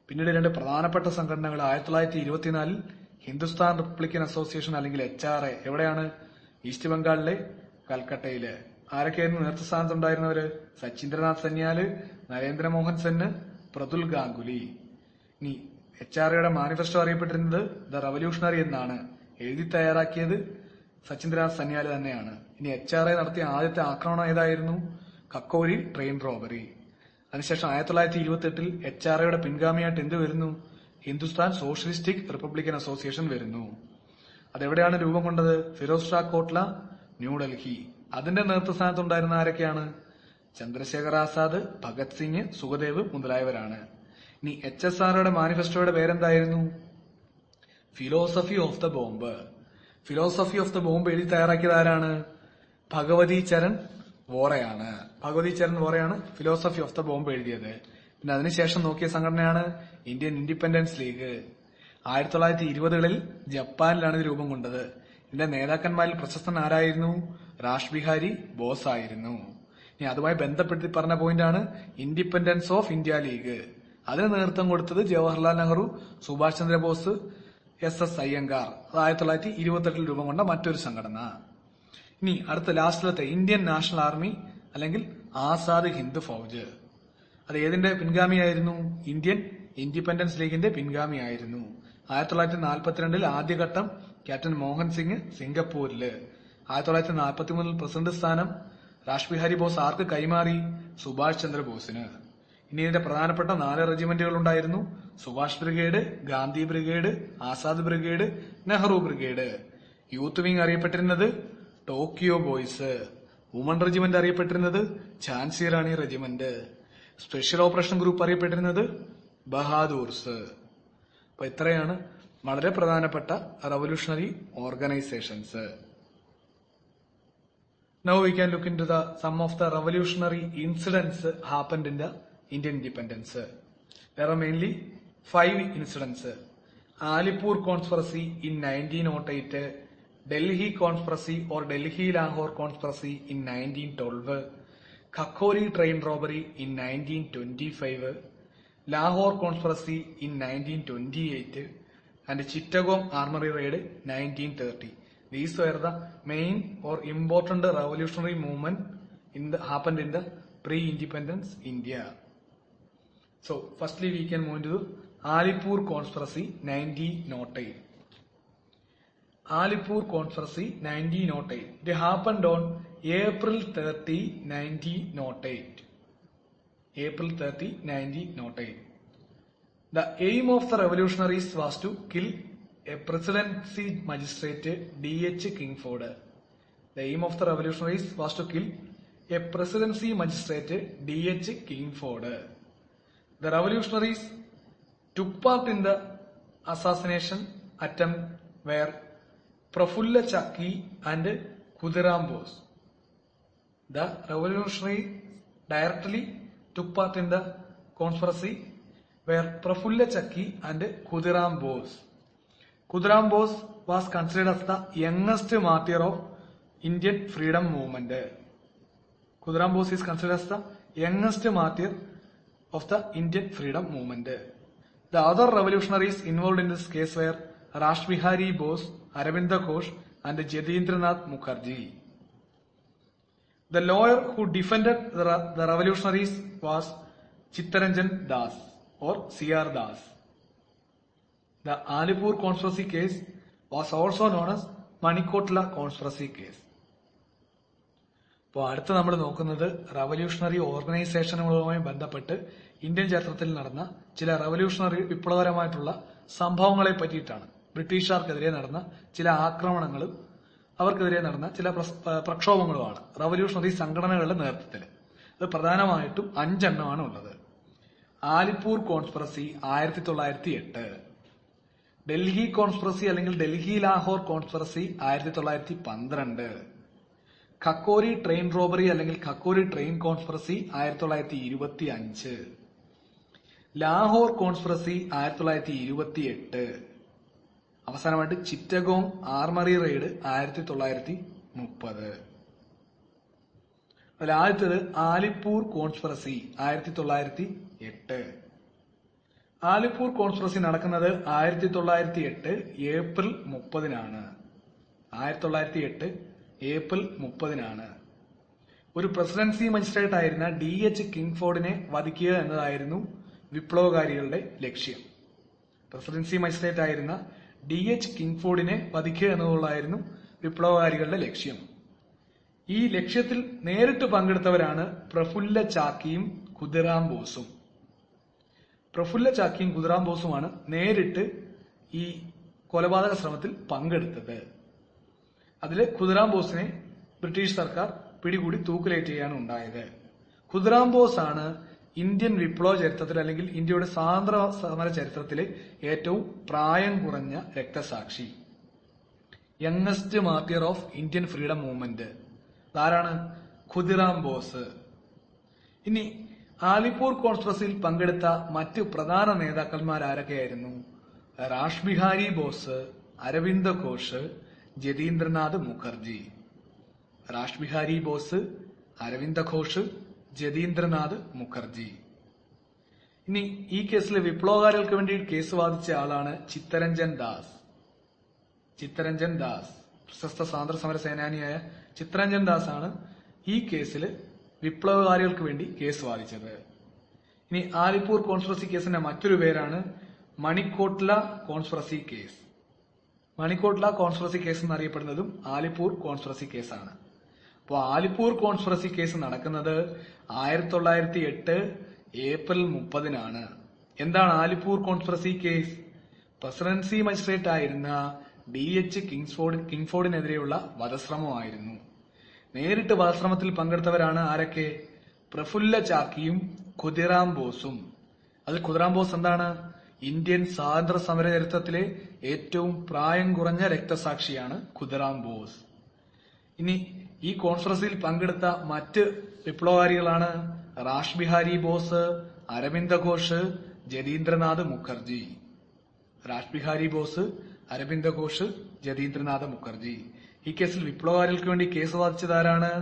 പിന്നീട് 2 പ്രധാനപ്പെട്ട സംഘടനകൾ 1924 ഹിന്ദുസ്ഥാൻ റിപ്പബ്ലിക്കൻ അസോസിയേഷൻ അല്ലെങ്കിൽ HRA എവിടെയാണ്? ഈസ്റ്റ് ബംഗാളിലെ കൽക്കട്ടയില്. ആരൊക്കെയായിരുന്നു നേതൃത്വസ്ഥാനത്തുണ്ടായിരുന്നവര്? സച്ചിന്ദ്രനാഥ് സന്യാല്, നരേന്ദ്രമോഹൻ സെന്ന്, പ്രതുൽ ഗാംഗുലി. ഇനി HRAയുടെ മാനിഫെസ്റ്റോ അറിയപ്പെട്ടിരുന്നത് ദ റവല്യൂഷണറി എന്നാണ്. എഴുതി തയ്യാറാക്കിയത് സച്ചിന്ദ്രനാഥ് സന്യാല് തന്നെയാണ്. ഇനി HRA നടത്തിയ ആദ്യത്തെ ആക്രമണം ഏതായിരുന്നു? Kakori train robbery. അതിനുശേഷം 1928 HRAയുടെ പിൻഗാമിയായിട്ട് എന്ത് വരുന്നു? ഹിന്ദുസ്ഥാൻ സോഷ്യലിസ്റ്റിക് റിപ്പബ്ലിക്കൻ അസോസിയേഷൻ വരുന്നു. അതെവിടെയാണ് രൂപം കൊണ്ടത്? ഫിറോസ് ഷാ കോട്ട്ല, ന്യൂഡൽഹി. അതിന്റെ നേതൃത്വസ്ഥാനത്തുണ്ടായിരുന്ന ആരൊക്കെയാണ്? ചന്ദ്രശേഖർ ആസാദ്, ഭഗത് സിംഗ്, സുഖദേവ് മുതലായവരാണ്. ഇനി HSRയുടെ മാനിഫെസ്റ്റോയുടെ പേരെന്തായിരുന്നു? Philosophy of the bomb. Philosophy of the bomb എഴുതി തയ്യാറാക്കിയത് ആരാണ്? ഭഗവതി ചരൺ വോറയാണ്. ഭഗവതി ചരൺ വോറയാണ് ഫിലോസഫി ഓഫ് ദ ബോംബ് എഴുതിയത്. പിന്നെ അതിനുശേഷം നോക്കിയ സംഘടനയാണ് ഇന്ത്യൻ ഇൻഡിപെൻഡൻസ് ലീഗ്. 1920-കളിൽ ജപ്പാനിലാണ് ഇത് രൂപം കൊണ്ടത്. ഇതിന്റെ നേതാക്കന്മാരിൽ പ്രശസ്തൻ ആരായിരുന്നു? രാഷ് ബിഹാരി ബോസ് ആയിരുന്നു. ഇനി അതുമായി ബന്ധപ്പെടുത്തി പറഞ്ഞ പോയിന്റാണ് ഇൻഡിപെൻഡൻസ് ഓഫ് ഇന്ത്യ ലീഗ്. അതിന് നേതൃത്വം കൊടുത്തത് ജവഹർലാൽ നെഹ്റു, സുഭാഷ് ചന്ദ്രബോസ്, SS അയ്യങ്കാർ. അത് 1928 രൂപം കൊണ്ട മറ്റൊരു സംഘടന. ഇനി അടുത്ത ലാസ്റ്റിലത്തെ ഇന്ത്യൻ നാഷണൽ ആർമി അല്ലെങ്കിൽ ആസാദ് ഹിന്ദ് ഫൌജ്. അത് ഏതിന്റെ പിൻഗാമിയായിരുന്നു? ഇന്ത്യൻ ഇൻഡിപെൻഡൻസ് ലീഗിന്റെ പിൻഗാമിയായിരുന്നു. 1942 ആദ്യഘട്ടം ക്യാപ്റ്റൻ മോഹൻ സിംഗ് സിംഗപ്പൂരില്. 1943 പ്രസിഡന്റ് സ്ഥാനം രാഷ് ബിഹാരി ബോസ് ആർക്ക് കൈമാറി? സുഭാഷ് ചന്ദ്രബോസിന്. ഇനി ഇതിന്റെ പ്രധാനപ്പെട്ട 4 റെജിമെന്റുകൾ ഉണ്ടായിരുന്നു: Subhash brigade, Gandhi brigade, Azad brigade, Nehru brigade. Youth wing അറിയപ്പെട്ടിരുന്നത് ടോക്കിയോ ബോയ്സ്. വുമൺ റെജിമെന്റ് അറിയപ്പെട്ടിരുന്നത് ഝാൻസി റാണി റെജിമെന്റ്. സ്പെഷ്യൽ ഓപ്പറേഷൻ ഗ്രൂപ്പ് അറിയപ്പെട്ടിരുന്നത് ബഹാദൂർസ്. അപ്പൊ ഇത്രയാണ് വളരെ പ്രധാനപ്പെട്ട revolutionary organisations. Now we can look into some of the revolutionary incidents happened in the Indian independence. There are mainly 5 incidents. Alipur Conspiracy in 1908, Delhi Conspiracy or Delhi-Lahore Conspiracy in 1912, Kakori train robbery in 1925, Lahore Conspiracy in 1928, and Chittagong Armory Raid 1930. These were the main or important revolutionary movement happened in the pre-independence India. So, firstly we can move into the Alipur Conspiracy 1908. Alipur Conspiracy 1908. It happened on April 30, 1908. April 30, 1908. The aim of the revolutionaries was to kill a presidency magistrate, D.H. Kingsford. The aim of the revolutionaries was to kill a presidency magistrate, D.H. Kingsford. The revolutionaries took part in the assassination attempt were Prafulla Chakki and Khudiram Bose. The revolutionaries directly took part in the conspiracy were Prafulla Chakki and Khudiram Bose. Khudiram Bose was considered as the youngest martyr of Indian freedom movement. Khudiram Bose is considered as the youngest martyr of the Indian freedom movement. The other revolutionaries involved in this case were Rash Bihari Bose, Aravinda Ghosh and Jatindranath Mukherjee. The lawyer who defended the revolutionaries was Chittaranjan Das or C.R. Das. The Alipur conspiracy case was also known as Manikotla conspiracy case. അപ്പോൾ അടുത്ത് നമ്മൾ നോക്കുന്നത് revolutionary ഓർഗനൈസേഷനുകളുമായി ബന്ധപ്പെട്ട് Indian ചരിത്രത്തിൽ നടന്ന ചില revolutionary വിപ്ലവകരമായിട്ടുള്ള സംഭവങ്ങളെ പറ്റിയിട്ടാണ്. ബ്രിട്ടീഷുകാർക്കെതിരെ നടന്ന ചില ആക്രമണങ്ങളും അവർക്കെതിരെ നടന്ന ചില പ്രക്ഷോഭങ്ങളുമാണ് റവല്യൂഷണറി സംഘടനകളുടെ നേതൃത്വത്തിൽ. അത് പ്രധാനമായിട്ടും 5 എണ്ണമാണ് ഉള്ളത്. ആലിപ്പൂർ കോൺസ്പിറസി 1908, ഡൽഹി കോൺസ്പിറസി അല്ലെങ്കിൽ Delhi Lahore conspiracy 1912, Kakori train robbery അല്ലെങ്കിൽ Kakori train conspiracy 1925, Lahore conspiracy 1928, അവസാനമായിട്ട് ചിറ്റഗോങ് ആർമറി റെയ്ഡ് 1930. അതിൽ ആദ്യത്തേത് ആലിപ്പൂർ കോൺസ്പിറസി 1908. ആലിപ്പൂർ കോൺസ്പിറസി നടക്കുന്നത് 1908 ഏപ്രിൽ 30-നാണ്. 1908 ഏപ്രിൽ 30-നാണ്. ഒരു പ്രസിഡൻസി മജിസ്ട്രേറ്റ് ആയിരുന്ന D.H. കിങ്ഫോർഡിനെ വധിക്കുക എന്നതായിരുന്നു വിപ്ലവകാരികളുടെ ലക്ഷ്യം. പ്രസിഡൻസി മജിസ്ട്രേറ്റ് ആയിരുന്ന D.H. കിങ്ഫോർഡിനെ വധിക്കുക എന്നുള്ളതായിരുന്നു വിപ്ലവകാരികളുടെ ലക്ഷ്യം. ഈ ലക്ഷ്യത്തിൽ നേരിട്ട് പങ്കെടുത്തവരാണ് പ്രഫുല്ല ചാക്കിയും ഖുദിറാം ബോസും. പ്രഫുല്ല ചാക്കിയും ഖുദിറാം ബോസുമാണ് നേരിട്ട് ഈ കൊലപാതക ശ്രമത്തിൽ പങ്കെടുത്തത്. അതില് ഖുദിറാം ബോസിനെ ബ്രിട്ടീഷ് സർക്കാർ പിടികൂടി തൂക്കിലേറ്റുകയാണ് ഉണ്ടായത്. ഖുദിറാം ബോസ് ആണ് ഇന്ത്യൻ വിപ്ലവ ചരിത്രത്തിൽ അല്ലെങ്കിൽ ഇന്ത്യയുടെ സ്വാതന്ത്ര്യ സമര ചരിത്രത്തിലെ ഏറ്റവും പ്രായം കുറഞ്ഞ രക്തസാക്ഷി, youngest martyr of Indian freedom movement. ആരാണ്? ഖുദിറാം ബോസ്. ഇനി ആലിപ്പൂർ കോൺസ്പിറസിയിൽ പങ്കെടുത്ത മറ്റ് പ്രധാന നേതാക്കന്മാർ ആരൊക്കെയായിരുന്നു? റാഷ് ബിഹാരി ബോസ്, അരവിന്ദ ഘോഷ്, ജതീന്ദ്രനാഥ് മുഖർജി. റാഷ് ബിഹാരി ബോസ്, അരവിന്ദ ഘോഷ്, ജതീന്ദ്രനാഥ് മുഖർജി. ഇനി ഈ കേസിൽ വിപ്ലവകാരികൾക്ക് വേണ്ടി കേസ് വാദിച്ച ആളാണ് ചിത്തരഞ്ജൻ ദാസ്. ചിത്തരഞ്ജൻ ദാസ്, പ്രശസ്ത സ്വാതന്ത്ര്യ സമര സേനാനിയായ ചിത്തരഞ്ജൻ ദാസ് ആണ് ഈ കേസിൽ വിപ്ലവകാരികൾക്ക് വേണ്ടി കേസ് വാദിച്ചത്. ഇനി ആലിപ്പൂർ കോൺസ്പിറസി കേസിന്റെ മറ്റൊരു പേരാണ് Maniktala conspiracy case. Maniktala conspiracy case എന്നറിയപ്പെടുന്നതും ആലിപ്പൂർ കോൺസ്പിറസി കേസാണ്. അപ്പോൾ ആലിപ്പൂർ കോൺസ്പിറസി കേസ് നടക്കുന്നത് 1908 ഏപ്രിൽ 30-നാണ്. എന്താണ് Alipore conspiracy case? Presidency magistrate ആയിരുന്ന DH കിങ്ഫോർഡിനെതിരെയുള്ള വധശ്രമമായിരുന്നു. നേരിട്ട് വധശ്രമത്തിൽ പങ്കെടുത്തവരാണ് ആരൊക്കെ? പ്രഫുല്ല ചാക്കിയും ഖുദിറാം ബോസും. അതിൽ ഖുദിറാം ബോസ് എന്താണ്? ഇന്ത്യൻ സ്വാതന്ത്ര്യ സമര ചരിത്രത്തിലെ ഏറ്റവും പ്രായം കുറഞ്ഞ രക്തസാക്ഷിയാണ് ഖുദിറാം ബോസ്. ഇനി ഈ കോൺസ്പിറസിയിൽ പങ്കെടുത്ത മറ്റ് വിപ്ലവകാരികളാണ് റാഷ് ബിഹാരി ബോസ്, അരവിന്ദ ഘോഷ്, ജതീന്ദ്രനാഥ് മുഖർജി. റാഷ് ബിഹാരി ബോസ്, അരവിന്ദ ഘോഷ്, ജതീന്ദ്രനാഥ് മുഖർജി. ഈ കേസിൽ വിപ്ലവകാരികൾക്ക് വേണ്ടി കേസ് വാദിച്ചതാരാണ്?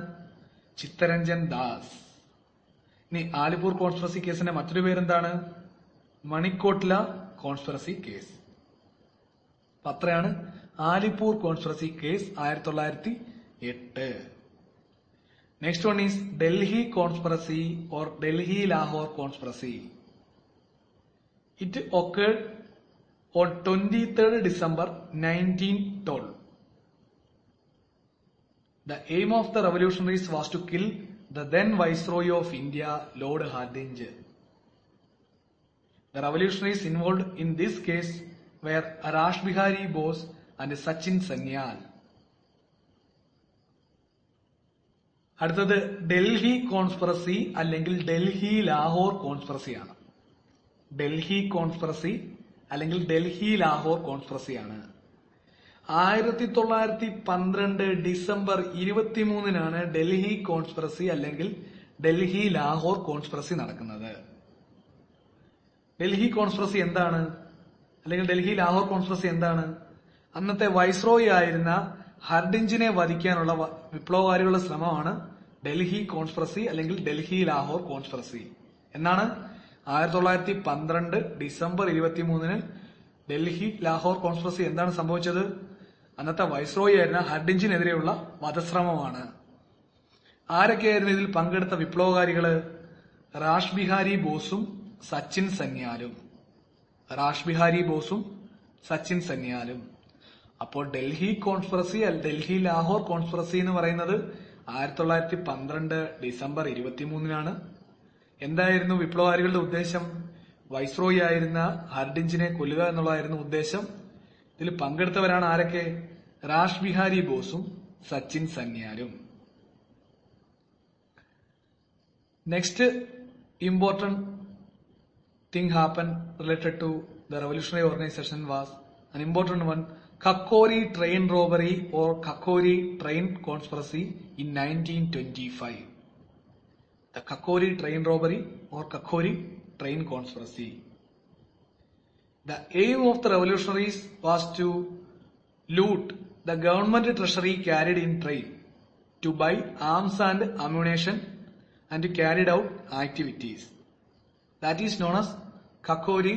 ചിത്തരഞ്ജൻ ദാസ്. ഇനി ആലിപ്പൂർ കോൺസ്പിറസി കേസിന്റെ മറ്റൊരു പേരെന്താണ്? Maniktala conspiracy case. അത്രയാണ് Alipore conspiracy case 1908. Next one is Delhi conspiracy or Delhi Lahore conspiracy. It occurred on 23rd December 1912. The aim of the revolutionaries was to kill the then Viceroy of India, Lord Hardinge. The revolutionaries involved in this case were Rash Bihari Bose and Sachin Sanyal. അടുത്തത് Delhi conspiracy അല്ലെങ്കിൽ Delhi Lahore കോൺസ്പിറസിയാണ്. Delhi conspiracy അല്ലെങ്കിൽ Delhi Lahore കോൺസ്പിറസിയാണ്. 1912 December 23-നാണ് Delhi conspiracy അല്ലെങ്കിൽ Delhi Lahore conspiracy നടക്കുന്നത്. Delhi conspiracy എന്താണ്? അല്ലെങ്കിൽ Delhi Lahore conspiracy എന്താണ്? അന്നത്തെ viceroy ആയിരുന്ന ഹർഡിഞ്ചിനെ വധിക്കാനുള്ള വിപ്ലവകാരികളുടെ ശ്രമമാണ് ഡൽഹി കോൺസ്പിറസി അല്ലെങ്കിൽ ഡൽഹി ലാഹോർ കോൺസ്പിറസി. എന്നാണ് 1912 ഡിസംബർ 23-ന് ഡൽഹി ലാഹോർ കോൺസ്പിറസി എന്താണ് സംഭവിച്ചത്? അന്നത്തെ വൈസ്രോയി ആയിരുന്ന ഹർഡിഞ്ചിനെതിരെയുള്ള വധശ്രമമാണ്. ആരൊക്കെയായിരുന്നു ഇതിൽ പങ്കെടുത്ത വിപ്ലവകാരികള്? റാഷ് ബിഹാരി ബോസും സച്ചിൻ സന്യാലും. റാഷ് ബിഹാരി ബോസും സച്ചിൻ സന്യാലും. അപ്പോൾ ഡൽഹി കോൺസ്പിറസി ഡൽഹി ലാഹോർ കോൺസ്പിറസി എന്ന് പറയുന്നത് 1912 ഡിസംബർ 23-നാണ്. എന്തായിരുന്നു വിപ്ലവകാരികളുടെ ഉദ്ദേശം? വൈസ്രോയി ആയിരുന്ന ഹർഡിഞ്ചിനെ കൊല്ലുക എന്നുള്ളതായിരുന്നു ഉദ്ദേശം. ഇതിൽ പങ്കെടുത്തവരാണ് ആരൊക്കെ? റാഷ് ബിഹാരി ബോസും സച്ചിൻ സന്യാലും. Next important thing happened related to the revolutionary organization was an important one, Kakori train robbery or Kakori train conspiracy in 1925. The Kakori train robbery or Kakori train conspiracy. The aim of the revolutionaries was to loot the government treasury carried in train, to buy arms and ammunition and to carry out activities. That is known as Kakori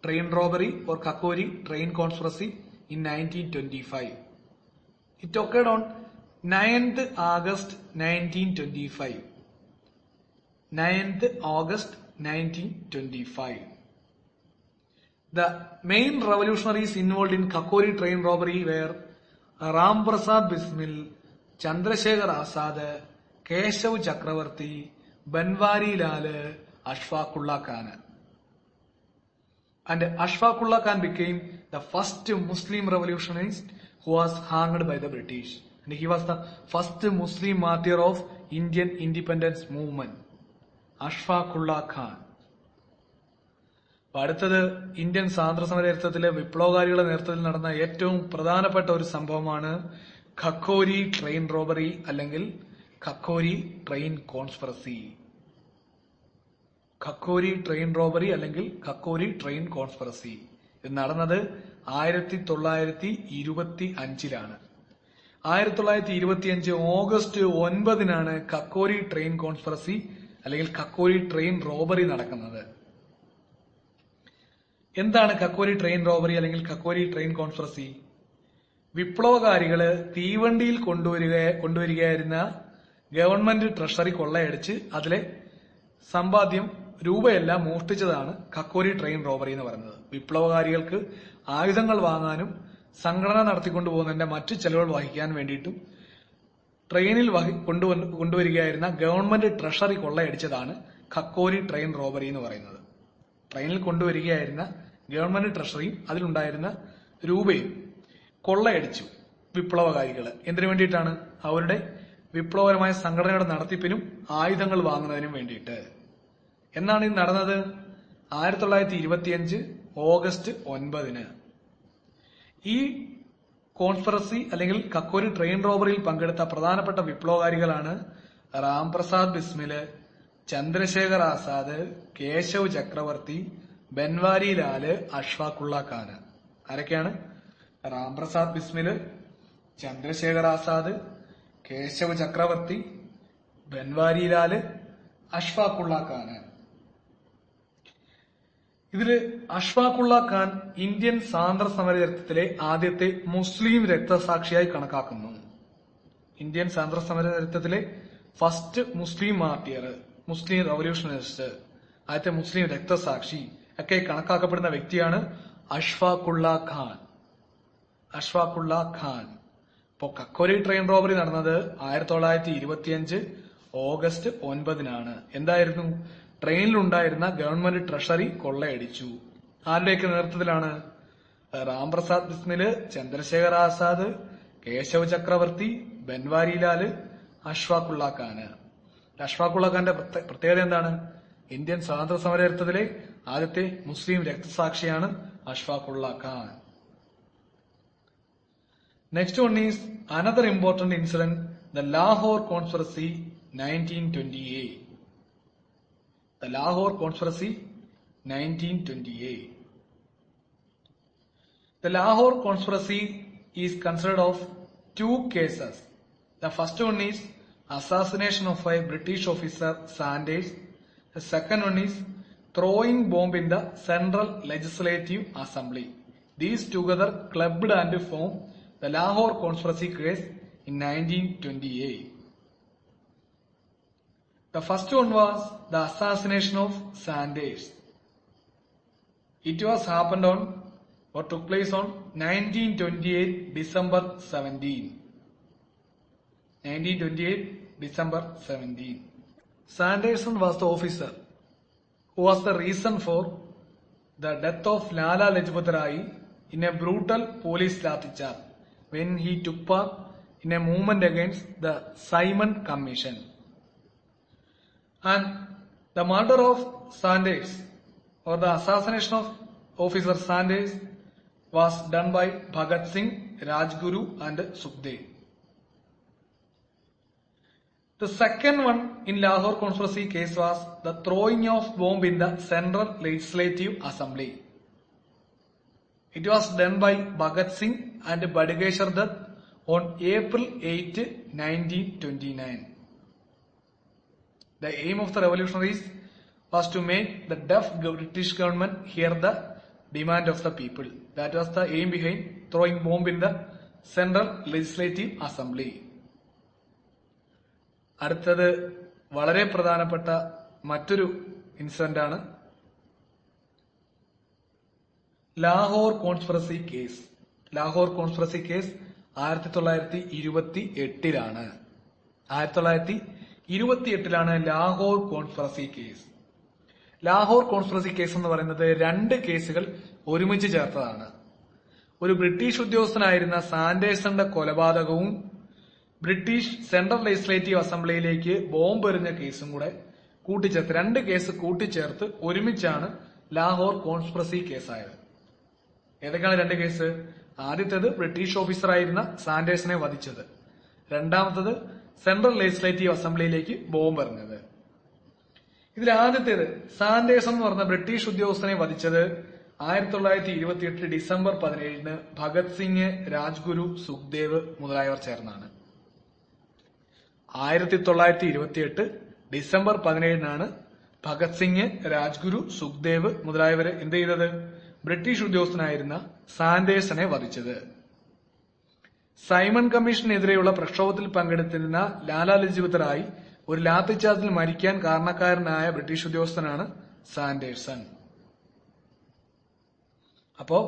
train robbery or Kakori train conspiracy in 1925. It occurred on 9th August 1925. 9th August 1925. The main revolutionaries involved in Kakori train robbery were Ram Prasad Bismil, Chandrasekhar Azad, Keshav Chakravarti, Banwari Lal, Ashfaq Ullah Khan. And Ashfaq Ullah Khan became the first Muslim revolutionist who was hanged by the British. And he was the first Muslim martyr of Indian independence movement. Ashfaq Ullah Khan. അടുത്തത് Indian സ്വാതന്ത്ര്യ സമര ചരിത്രത്തിലെ വിപ്ലവകാരികളുടെ നേതൃത്വത്തിൽ നടന്ന ഏറ്റവും പ്രധാനപ്പെട്ട ഒരു സംഭവമാണ് ഖക്കോരി ട്രെയിൻ റോബറി അല്ലെങ്കിൽ Kakori train conspiracy. ഖക്കോരി train robbery അല്ലെങ്കിൽ ഖക്കോരി ട്രെയിൻ കോൺസ്പിറസി. ഇത് നടന്നത് 1925 1925 ഓഗസ്റ്റ് 9 കക്കോരി ട്രെയിൻ കോൺസ്പിറസി അല്ലെങ്കിൽ കക്കോരി ട്രെയിൻ റോബറി നടക്കുന്നത്. എന്താണ് കക്കോരി ട്രെയിൻ റോബറി അല്ലെങ്കിൽ കക്കോരി ട്രെയിൻ കോൺസ്പിറസി? വിപ്ലവകാരികള് തീവണ്ടിയിൽ കൊണ്ടുവരികയായിരുന്ന ഗവൺമെന്റ് ട്രഷറി കൊള്ളയടിച്ച് അതിലെ സമ്പാദ്യം രൂപയെല്ലാം മോഷ്ടിച്ചതാണ് കക്കോരി ട്രെയിൻ റോബറി എന്ന് പറയുന്നത്. വിപ്ലവകാരികൾക്ക് ആയുധങ്ങൾ വാങ്ങാനും സംഘടന നടത്തിക്കൊണ്ടുപോകുന്നതിന്റെ മറ്റു ചെലവുകൾ വഹിക്കാൻ വേണ്ടിയിട്ടും ട്രെയിനിൽ കൊണ്ടുവരികയായിരുന്ന government treasury കൊള്ളയടിച്ചതാണ് Kakori train robbery എന്ന് പറയുന്നത്. ട്രെയിനിൽ കൊണ്ടുവരികയായിരുന്ന ഗവൺമെന്റ് ട്രഷറിയും അതിലുണ്ടായിരുന്ന രൂപയും കൊള്ളയടിച്ചു വിപ്ലവകാരികള്. എന്തിനു വേണ്ടിയിട്ടാണ്? അവരുടെ വിപ്ലവകരമായ സംഘടനയുടെ നടത്തിപ്പിനും ആയുധങ്ങൾ വാങ്ങുന്നതിനും വേണ്ടിയിട്ട്. എന്നാണ് ഇത് നടന്നത്? 1925 ഓഗസ്റ്റ് 9. ഈ കോൺസ്പിറസി അല്ലെങ്കിൽ കക്കോരി ട്രെയിൻ റോബറിയിൽ പങ്കെടുത്ത പ്രധാനപ്പെട്ട വിപ്ലവകാരികളാണ് രാംപ്രസാദ് ബിസ്മില്, ചന്ദ്രശേഖർ ആസാദ്, കേശവ് ചക്രവർത്തി, ബൻവാരി ലാല്, അഷ്ഫാഖുള്ള ഖാന്. ആരൊക്കെയാണ്? രാംപ്രസാദ് ബിസ്മില്, ചന്ദ്രശേഖർ ആസാദ്, കേശവ് ചക്രവർത്തി, ബൻവാരി ലാല്, അഷ്ഫാഖുള്ള ഖാന്. ഇതില് അഷ്ഫാഖുള്ള ഖാൻ ഇന്ത്യൻ സ്വാതന്ത്ര്യ സമര ചരിത്രത്തിലെ ആദ്യത്തെ മുസ്ലിം രക്തസാക്ഷിയായി കണക്കാക്കുന്നു. ഇന്ത്യൻ സ്വാതന്ത്ര്യ സമര ചരിത്രത്തിലെ ഫസ്റ്റ് മുസ്ലിം മാർട്ടിയർ, മുസ്ലിം റവല്യൂഷണറിസ്റ്റ്, ആദ്യത്തെ മുസ്ലിം രക്തസാക്ഷി ഒക്കെ കണക്കാക്കപ്പെടുന്ന വ്യക്തിയാണ് അഷ്ഫാഖുള്ള ഖാൻ. അഷ്ഫാഖുള്ള ഖാൻ. ഇപ്പോ കക്കോരി ട്രെയിൻ റോബറി നടന്നത് 1925 ഓഗസ്റ്റ് 9. എന്തായിരുന്നു? ട്രെയിനിലുണ്ടായിരുന്ന ഗവൺമെന്റ് ട്രഷറി കൊള്ളയടിച്ചു. ആരുടെയൊക്കെ നേതൃത്വത്തിലാണ്? രാംപ്രസാദ് ബിസ്മില്, ചന്ദ്രശേഖർ ആസാദ്, കേശവ് ചക്രവർത്തി, ബൻവാരി ലാല്, അഷ്ഫാഖുള്ള ഖാന്. അഷ്ഫാഖുള്ള ഖാന്റെ പ്രത്യേകത എന്താണ്? ഇന്ത്യൻ സ്വാതന്ത്ര്യ സമര ചരിത്രത്തിലെ ആദ്യത്തെ മുസ്ലിം രക്തസാക്ഷിയാണ് Ashfaqulla Khan. Next one is another important incident, the Lahore Conspiracy 1928. The Lahore Conspiracy 1928. The Lahore Conspiracy is considered of two cases. The first one is assassination of a British officer Sanders. The second one is throwing bomb in the Central Legislative Assembly. These together clubbed and formed the Lahore Conspiracy case in 1928. The first one was the assassination of Sanders. It was happened on or took place on 1928 December 17. 1928 December 17. Sanderson was the officer who was the reason for the death of Lala Lajpat Rai in a brutal police lathicharge when he took part in a movement against the Simon Commission. And the murder of Sanders or the assassination of Officer Sanders was done by Bhagat Singh, Rajguru and Sukhdev. The second one in Lahore Conspiracy case was the throwing of bomb in the Central Legislative Assembly. It was done by Bhagat Singh and Badgeshwar Dutt on April 8, 1929. The aim of the revolutionaries was to make the deaf British government hear the demand of the people. That was the aim behind throwing bomb in the Central Legislative Assembly. അടുത്തത് വളരെ പ്രധാനപ്പെട്ട മറ്റൊരു incident ആണ് Lahore conspiracy case. Lahore conspiracy case 1928 1928 Lahore conspiracy case. Lahore conspiracy case എന്ന് പറയുന്നത് രണ്ട് കേസുകൾ ഒരുമിച്ച് ചേർത്തതാണ്. ഒരു ബ്രിട്ടീഷ് ഉദ്യോഗസ്ഥനായിരുന്ന സാൻഡേഴ്സന്റെ കൊലപാതകവും ബ്രിട്ടീഷ് സെൻട്രൽ ലെജിസ്ലേറ്റീവ് അസംബ്ലിയിലേക്ക് ബോംബ് എറിഞ്ഞ കേസും കൂടെ കൂട്ടിച്ചേർത്ത്, രണ്ട് കേസ് കൂട്ടിച്ചേർത്ത് ഒരുമിച്ചാണ് ലാഹോർ കോൺസ്പിറസി കേസായത്. ഏതൊക്കെയാണ് രണ്ട് കേസ്? ആദ്യത്തേത് ബ്രിട്ടീഷ് ഓഫീസറായിരുന്ന സാൻഡേഴ്സിനെ വധിച്ചത്, രണ്ടാമത്തത് സെൻട്രൽ ലെജിസ്ലേറ്റീവ് അസംബ്ലിയിലേക്ക് ബോംബ് എറിഞ്ഞത്. ഇതിൽ ആദ്യത്തേത് സാൻഡേഴ്സ് എന്ന് പറഞ്ഞ ബ്രിട്ടീഷ് ഉദ്യോഗസ്ഥനെ വധിച്ചത് 1928 ഡിസംബർ 17 ഭഗത് സിംഗ്, രാജ്ഗുരു, സുഖ്ദേവ് മുതലായവർ ചേർന്നാണ്. 1928 ഡിസംബർ 17 ഭഗത് സിംഗ്, രാജ്ഗുരു, സുഖ്ദേവ് മുതലായവരെ എന്ത് ചെയ്തത്? ബ്രിട്ടീഷ് ഉദ്യോഗസ്ഥനായിരുന്ന സാൻഡേഴ്സനെ വധിച്ചത്. സൈമൺ കമ്മീഷനെതിരെയുള്ള പ്രക്ഷോഭത്തിൽ പങ്കെടുത്തിരുന്ന ലാലാ ലജ്പത് റായ് ഒരു ലാത്തിച്ചാർജിൽ മരിക്കാൻ കാരണക്കാരനായ ബ്രിട്ടീഷ് ഉദ്യോഗസ്ഥനാണ് സാൻഡേഴ്സൺ. അപ്പോ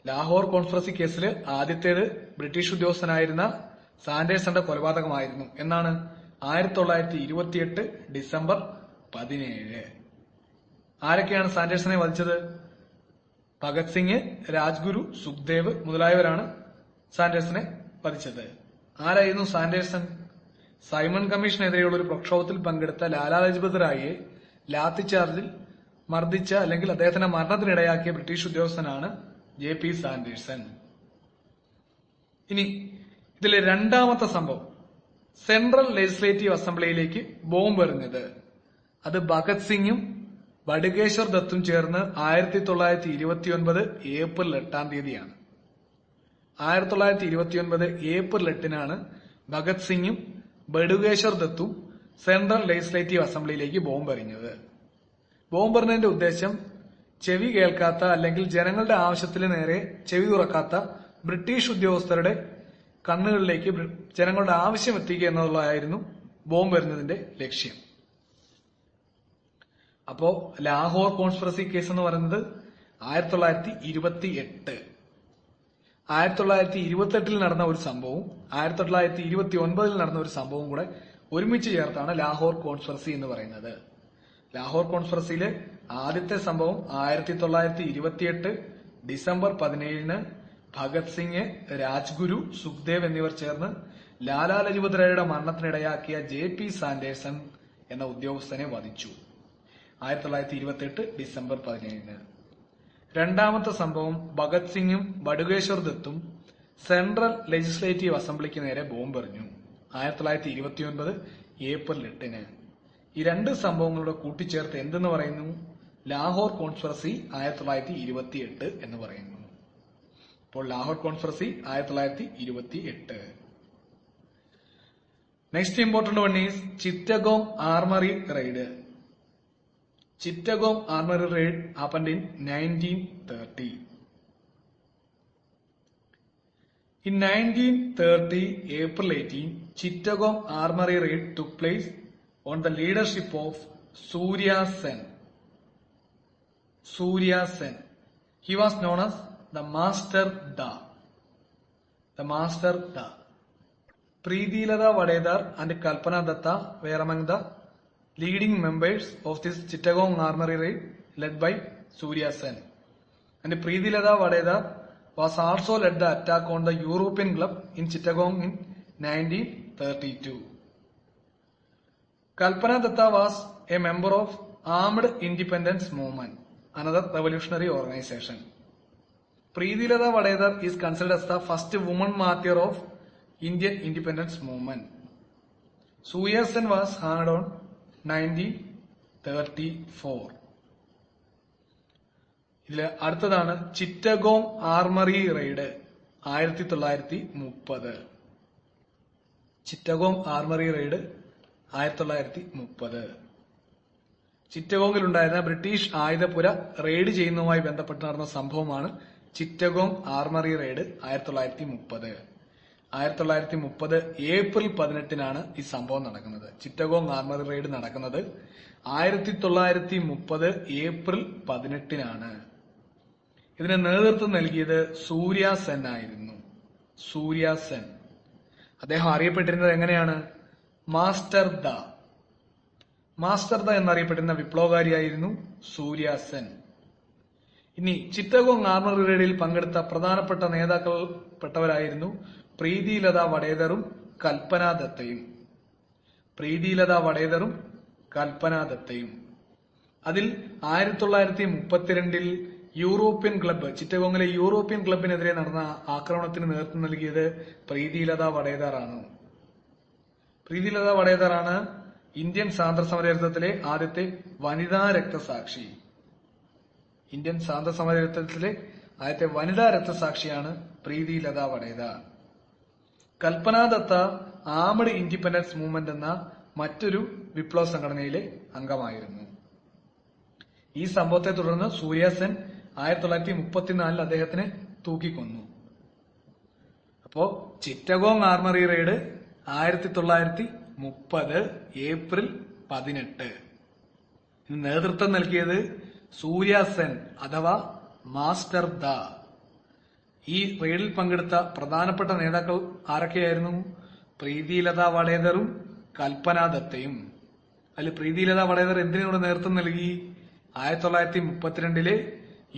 ലാഹോർ കോൺസ്പിറസി കേസിൽ ആദ്യത്തേത് ബ്രിട്ടീഷ് ഉദ്യോഗസ്ഥനായിരുന്ന സാൻഡേഴ്സന്റെ കൊലപാതകമായിരുന്നു. എന്നാണ്? 1928 ഡിസംബർ 17. ആരൊക്കെയാണ് സാൻഡേഴ്സനെ വധിച്ചത്? ഭഗത് സിംഗ്, രാജ്ഗുരു, സുഖ്ദേവ് മുതലായവരാണ് സാൻഡേഴ്സനെ വധിച്ചത്. ആരായിരുന്നു സാൻഡേഴ്സൺ? സൈമൺ കമ്മീഷനെതിരെയുള്ള ഒരു പ്രക്ഷോഭത്തിൽ പങ്കെടുത്ത ലാലാ ലജ്പത് റായിയെ ലാത്തിച്ചാർജിൽ മർദ്ദിച്ച അല്ലെങ്കിൽ അദ്ദേഹത്തിന്റെ മരണത്തിനിടയാക്കിയ ബ്രിട്ടീഷ് ഉദ്യോഗസ്ഥനാണ് JP സാൻഡേഴ്സൺ. ഇനി ഇതിലെ രണ്ടാമത്തെ സംഭവം, സെൻട്രൽ ലെജിസ്ലേറ്റീവ് അസംബ്ലിയിലേക്ക് ബോംബ് എറിഞ്ഞത് അത് ഭഗത് സിംഗും ബടുകേശ്വർ ദത്തും ചേർന്ന് 1929 ഏപ്രിൽ 8 1929 ഏപ്രിൽ 8 ഭഗത് സിംഗും ബടുകേശ്വർ ദത്തും സെൻട്രൽ ലെജിസ്ലേറ്റീവ് അസംബ്ലിയിലേക്ക് ബോംബ് എറിഞ്ഞത്. ബോംബെറിഞ്ഞതിന്റെ ഉദ്ദേശം ചെവി കേൾക്കാത്ത അല്ലെങ്കിൽ ജനങ്ങളുടെ ആവശ്യത്തിന് നേരെ ചെവി തുറക്കാത്ത ബ്രിട്ടീഷ് ഉദ്യോഗസ്ഥരുടെ കണ്ണുകളിലേക്ക് ജനങ്ങളുടെ ആവശ്യം എത്തിക്കുക എന്നുള്ളതായിരുന്നു ബോംബെറിഞ്ഞതിന്റെ ലക്ഷ്യം. അപ്പോ ലാഹോർ കോൺസ്പിറസി കേസ് എന്ന് പറയുന്നത് 1928. 1928 നടന്ന ഒരു സംഭവവും 1929 നടന്ന ഒരു സംഭവവും കൂടെ ഒരുമിച്ച് ചേർത്താണ് ലാഹോർ കോൺസ്പിറസി എന്ന് പറയുന്നത്. ലാഹോർ കോൺസ്പിറസിയിലെ ആദ്യത്തെ സംഭവം 1928 ഡിസംബർ 17 ഭഗത് സിംഗ്, രാജ്ഗുരു, സുഖ്ദേവ് എന്നിവർ ചേർന്ന് ലാലാ ലജ്പത് റായിയുടെ മരണത്തിനിടയാക്കിയ JP സാൻഡേഴ്സൺ എന്ന ഉദ്യോഗസ്ഥനെ വധിച്ചു. 1928 ഡിസംബർ 17. രണ്ടാമത്തെ സംഭവം, ഭഗത് സിംഗും ബടുകേശ്വർ ദത്തും സെൻട്രൽ ലെജിസ്ലേറ്റീവ് അസംബ്ലിക്ക് നേരെ ബോംബെറിഞ്ഞു. 1929 ഏപ്രിൽ 8. ഈ രണ്ട് സംഭവങ്ങളുടെ കൂട്ടിച്ചേർത്ത് എന്തെന്ന് പറയുന്നു? ലാഹോർ കോൺസ്പിറസി 1928 എന്ന് പറയുന്നു. അപ്പോൾ Lahore conspiracy 1928. Next important one is Chittagong armoury raid. Chittagong Armory raid happened in 1930. In 1930, April 18, Chittagong Armory raid took place on the leadership of Surya Sen. Surya Sen. He was known as the Master Da. The Master Da. Preethilatha Vadedar and Kalpana Datta were among the leading members of this Chittagong Armory raid led by Surya Sen. And Preethilatha Vadedar was also led the attack on the European Club in Chittagong in 1932. Kalpana Datta was a member of Armed Independence Movement, another revolutionary organization. Preethilatha Vadedar is considered as the first woman martyr of Indian independence movement. Surya Sen was hanged on 1934. ഇതില് അടുത്തതാണ് Chittagong armoury raid 1930. Chittagong armoury raid 1930. ചിറ്റഗോങ്ങിലുണ്ടായിരുന്ന British ആയുധപുര raid ചെയ്യുന്നതുമായി ബന്ധപ്പെട്ട് നടന്ന സംഭവമാണ് Chittagong armoury raid 1930. 1930 April 18 ഈ സംഭവം നടക്കുന്നത്. ചിറ്റഗോങ് ആർമറി റെയ്ഡ് നടക്കുന്നത് 1930 ഏപ്രിൽ 18. ഇതിന് നേതൃത്വം നൽകിയത് സൂര്യ സെൻ ആയിരുന്നു. സൂര്യ സെൻ. അദ്ദേഹം അറിയപ്പെട്ടിരുന്നത് എങ്ങനെയാണ്? Master the. മാസ്റ്റർ ദ എന്നറിയപ്പെട്ടിരുന്ന വിപ്ലവകാരിയായിരുന്നു സൂര്യ സെൻ. ഇനി ചിറ്റഗോങ് ആർമറി റെയ്ഡിൽ പങ്കെടുത്ത പ്രധാനപ്പെട്ട നേതാക്കൾപ്പെട്ടവരായിരുന്നു പ്രീതിലത വടേദറും കൽപ്പന ദത്തയും. പ്രീതിലത വടേദറും കൽപ്പന ദത്തയും. അതിൽ 1932 യൂറോപ്യൻ ക്ലബ്ബ്, ചിറ്റഗോങ്ങിലെ യൂറോപ്യൻ ക്ലബിനെതിരെ നടന്ന ആക്രമണത്തിന് നേതൃത്വം നൽകിയത് പ്രീതിലത വടേദറാണ്. പ്രീതിലത വടേദറാണ് ഇന്ത്യൻ സ്വാതന്ത്ര്യ സമരയുദ്ധത്തിലെ ആദ്യത്തെ വനിതാ രക്തസാക്ഷി. ഇന്ത്യൻ സ്വാതന്ത്ര്യ സമരത്തിലെ ആദ്യത്തെ വനിതാ രക്തസാക്ഷിയാണ് പ്രീതി ലത വഡേദർ. കൽപ്പന ദത്ത ആംഡ് ഇൻഡിപെൻഡൻസ് മൂവ്മെന്റ് എന്ന മറ്റൊരു വിപ്ലവ സംഘടനയിലെ അംഗമായിരുന്നു. ഈ സംഭവത്തെ തുടർന്ന് സൂര്യ സെൻ 1934 അദ്ദേഹത്തിനെ തൂക്കിക്കൊന്നു. അപ്പോ ചിറ്റഗോങ് ആർമറി റെയ്ഡ് 1930 ഏപ്രിൽ 18. നേതൃത്വം നൽകിയത് സൂര്യ സെൻ അഥവാ മാസ്റ്റർ ദ. ഈ റെയ്ഡിൽ പങ്കെടുത്ത പ്രധാനപ്പെട്ട നേതാക്കൾ ആരൊക്കെയായിരുന്നു? പ്രീതി ലത വഡേദറും കൽപ്പന ദത്തയും. അതിൽ പ്രീതി ലത വഡേദർ എന്തിനോട് നേതൃത്വം നൽകി? 1932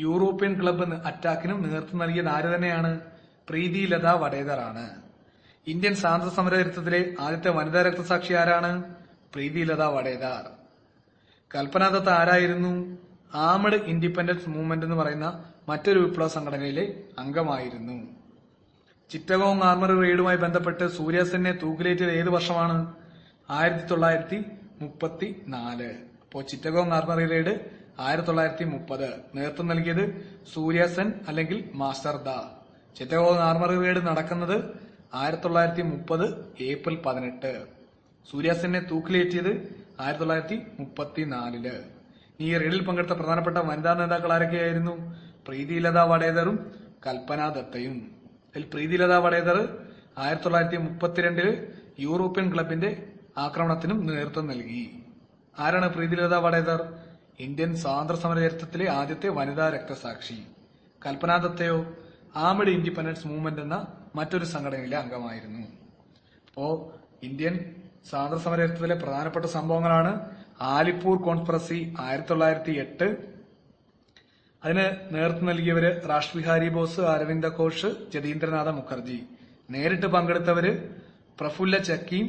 യൂറോപ്യൻ ക്ലബ്ബ് അറ്റാക്കിനും നേതൃത്വം നൽകിയത് ആര് തന്നെയാണ്? പ്രീതി ലത വഡേദർ ആണ്. ഇന്ത്യൻ സ്വാതന്ത്ര്യ സമര ചരിത്രത്തിലെ ആദ്യത്തെ വനിതാ രക്തസാക്ഷി ആരാണ്? പ്രീതി ലത വഡേദർ. കൽപ്പന ദത്ത ആരായിരുന്നു? ആംഡ് ഇൻഡിപെൻഡൻസ് മൂവ്മെന്റ് എന്ന് പറയുന്ന മറ്റൊരു വിപ്ലവ സംഘടനയിലെ അംഗമായിരുന്നു. ചിറ്റഗോങ് ആർമറി റെയ്ഡുമായി ബന്ധപ്പെട്ട് സൂര്യ സെന്നെ തൂക്കിലേറ്റിയത് ഏത് വർഷമാണ്? 1934. അപ്പോ ചിറ്റഗോങ് ആർമറി റെയ്ഡ് 1930. നേതൃത്വം നൽകിയത് സൂര്യ സെൻ അല്ലെങ്കിൽ master the. Chittagong armoury raid നടക്കുന്നത് 1930 ഏപ്രിൽ 18. സൂര്യ സെന്നെ തൂക്കിലേറ്റിയത് 1934. ഈ റെയ്ഡിൽ പങ്കെടുത്ത പ്രധാനപ്പെട്ട വനിതാ നേതാക്കൾ ആരൊക്കെയായിരുന്നു? പ്രീതി ലത വഡേദറും കൽപ്പന ദത്തയും. ഇതിൽ പ്രീതി ലത വഡേദർ 1932 യൂറോപ്യൻ ക്ലബിന്റെ ആക്രമണത്തിനും നേതൃത്വം നൽകി. ആരാണ് പ്രീതി ലത വഡേദർ? ഇന്ത്യൻ സ്വാതന്ത്ര്യ സമര ചരിത്രത്തിലെ ആദ്യത്തെ വനിതാ രക്തസാക്ഷി. കൽപ്പന ദത്തയോ ആംഡ് ഇൻഡിപെൻഡൻസ് മൂവ്മെന്റ് എന്ന മറ്റൊരു സംഘടനയിലെ അംഗമായിരുന്നു. അപ്പോ ഇന്ത്യൻ സ്വാതന്ത്ര്യ സമര ചരിത്രത്തിലെ പ്രധാനപ്പെട്ട സംഭവങ്ങളാണ് ആലിപ്പൂർ കോൺസ്പിറസി 1908. അതിന് നേതൃത്വം നൽകിയവര് റാഷ് ബിഹാരി ബോസ്, അരവിന്ദ ഘോഷ്, ജതീന്ദ്രനാഥ മുഖർജി. നേരിട്ട് പങ്കെടുത്തവര് പ്രഫുല്ല ചക്കിയും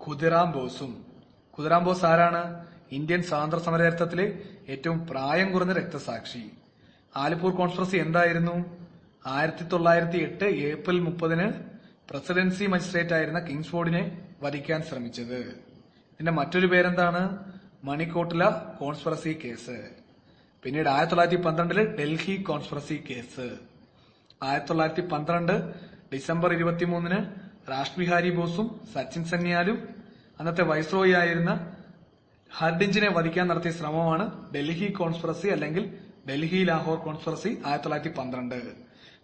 ഖുദിറാം ബോസും. ഖുദിറാം ബോസ് ആരാണ്? ഇന്ത്യൻ സ്വാതന്ത്ര്യ സമര ചരിത്രത്തിലെ ഏറ്റവും പ്രായം കുറഞ്ഞ രക്തസാക്ഷി. ആലിപ്പൂർ കോൺസ്പിറസി എന്തായിരുന്നു? 1908 ഏപ്രിൽ 30 പ്രസിഡൻസി മജിസ്ട്രേറ്റ് ആയിരുന്ന കിങ്സ്ഫോർഡിനെ വധിക്കാൻ ശ്രമിച്ചത്. ഇതിന്റെ മറ്റൊരു പേരെന്താണ്? Maniktala conspiracy case. പിന്നീട് 1912 Delhi conspiracy case. 1912 December 23 Rash Behari ബോസും സച്ചിൻ സന്യാലും അന്നത്തെ വൈസ്രോയി ആയിരുന്ന ഹർഡിഞ്ചിനെ വധിക്കാൻ നടത്തിയ ശ്രമമാണ് ഡൽഹി കോൺസ്പിറസി അല്ലെങ്കിൽ ഡൽഹി ലാഹോർ കോൺസ്പിറസി 1912.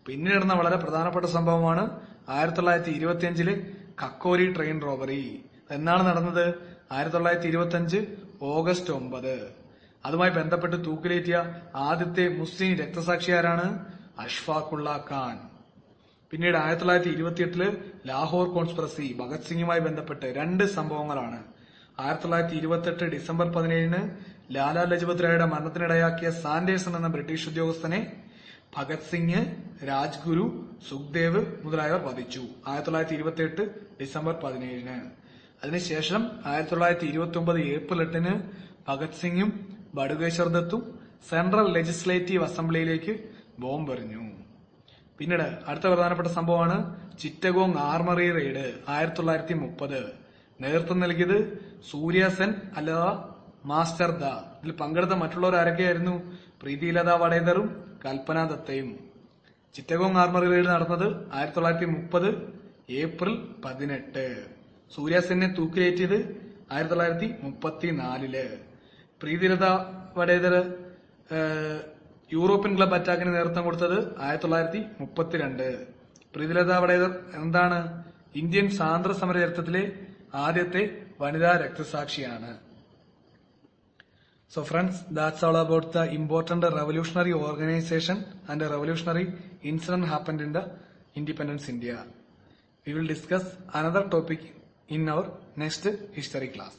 പിന്നീട് നടന്ന വളരെ പ്രധാനപ്പെട്ട സംഭവമാണ് 1925 കക്കോരി ട്രെയിൻ റോബറി. എന്നാണ് നടന്നത്? 1925 ഓഗസ്റ്റ് 9. അതുമായി ബന്ധപ്പെട്ട് തൂക്കിലേറ്റിയ ആദ്യത്തെ മുസ്ലിം രക്തസാക്ഷി ആരാണ്? അഷ്ഫാഖുള്ള ഖാൻ. പിന്നീട് 1928 ലാഹോർ കോൺസ്പിറസി ഭഗത് സിംഗുമായി ബന്ധപ്പെട്ട് 2 സംഭവങ്ങളാണ്. 1928 ഡിസംബർ 17 ലാലാ ലജ്പത് റായിയുടെ മരണത്തിനിടയാക്കിയ സാൻഡേഴ്സൺ എന്ന ബ്രിട്ടീഷ് ഉദ്യോഗസ്ഥനെ ഭഗത് സിംഗ്, രാജ്ഗുരു, സുഖ്ദേവ് മുതലായവർ വധിച്ചു. 1928 ഡിസംബർ 17. അതിനുശേഷം 1929 ഏപ്രിൽ 8 ഭഗത് സിംഗും ബടുകേശ്വർ ദത്തും സെൻട്രൽ ലെജിസ്ലേറ്റീവ് അസംബ്ലിയിലേക്ക് ബോംബെറിഞ്ഞു. പിന്നീട് അടുത്ത പ്രധാനപ്പെട്ട സംഭവമാണ് ചിറ്റഗോങ് ആർമറി റെയ്ഡ് 1930. നേതൃത്വം നൽകിയത് സൂര്യ സെൻ അഥവാ മാസ്റ്റർ ദ. ഇതിൽ പങ്കെടുത്ത മറ്റുള്ളവർ ആരൊക്കെയായിരുന്നു? പ്രീതി ലത വഡേദറും കൽപ്പന ദത്തയും. ചിറ്റഗോങ് ആർമറി റെയ്ഡ് നടന്നത് 1930 ഏപ്രിൽ 18. സൂര്യ സെന്നെ തൂക്കിലേറ്റിയത് 1934. പ്രീതി ലത വഡേദർ യൂറോപ്യൻ ക്ലബ് അറ്റാക്കിന് നേതൃത്വം കൊടുത്തത് 1932. പ്രീതി ലത വഡേദർ എന്താണ്? ഇന്ത്യൻ സ്വാതന്ത്ര്യ സമര ചരിത്രത്തിലെ ആദ്യത്തെ വനിതാ രക്തസാക്ഷിയാണ്. So friends, that's all about the important revolutionary organization and a revolutionary incident happened in the independence India. We will discuss another topic in our next history class.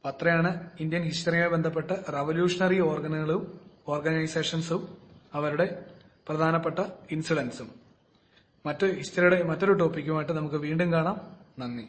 അത്രയാണ് Indian ഹിസ്റ്ററിയുമായി ബന്ധപ്പെട്ട റവല്യൂഷണറി ഓർഗനൈസേഷൻസും അവരുടെ പ്രധാനപ്പെട്ട ഇൻസിഡൻസും. ഹിസ്റ്ററിയുടെ മറ്റൊരു ടോപ്പിക്കുമായിട്ട് നമുക്ക് വീണ്ടും കാണാം. നന്ദി.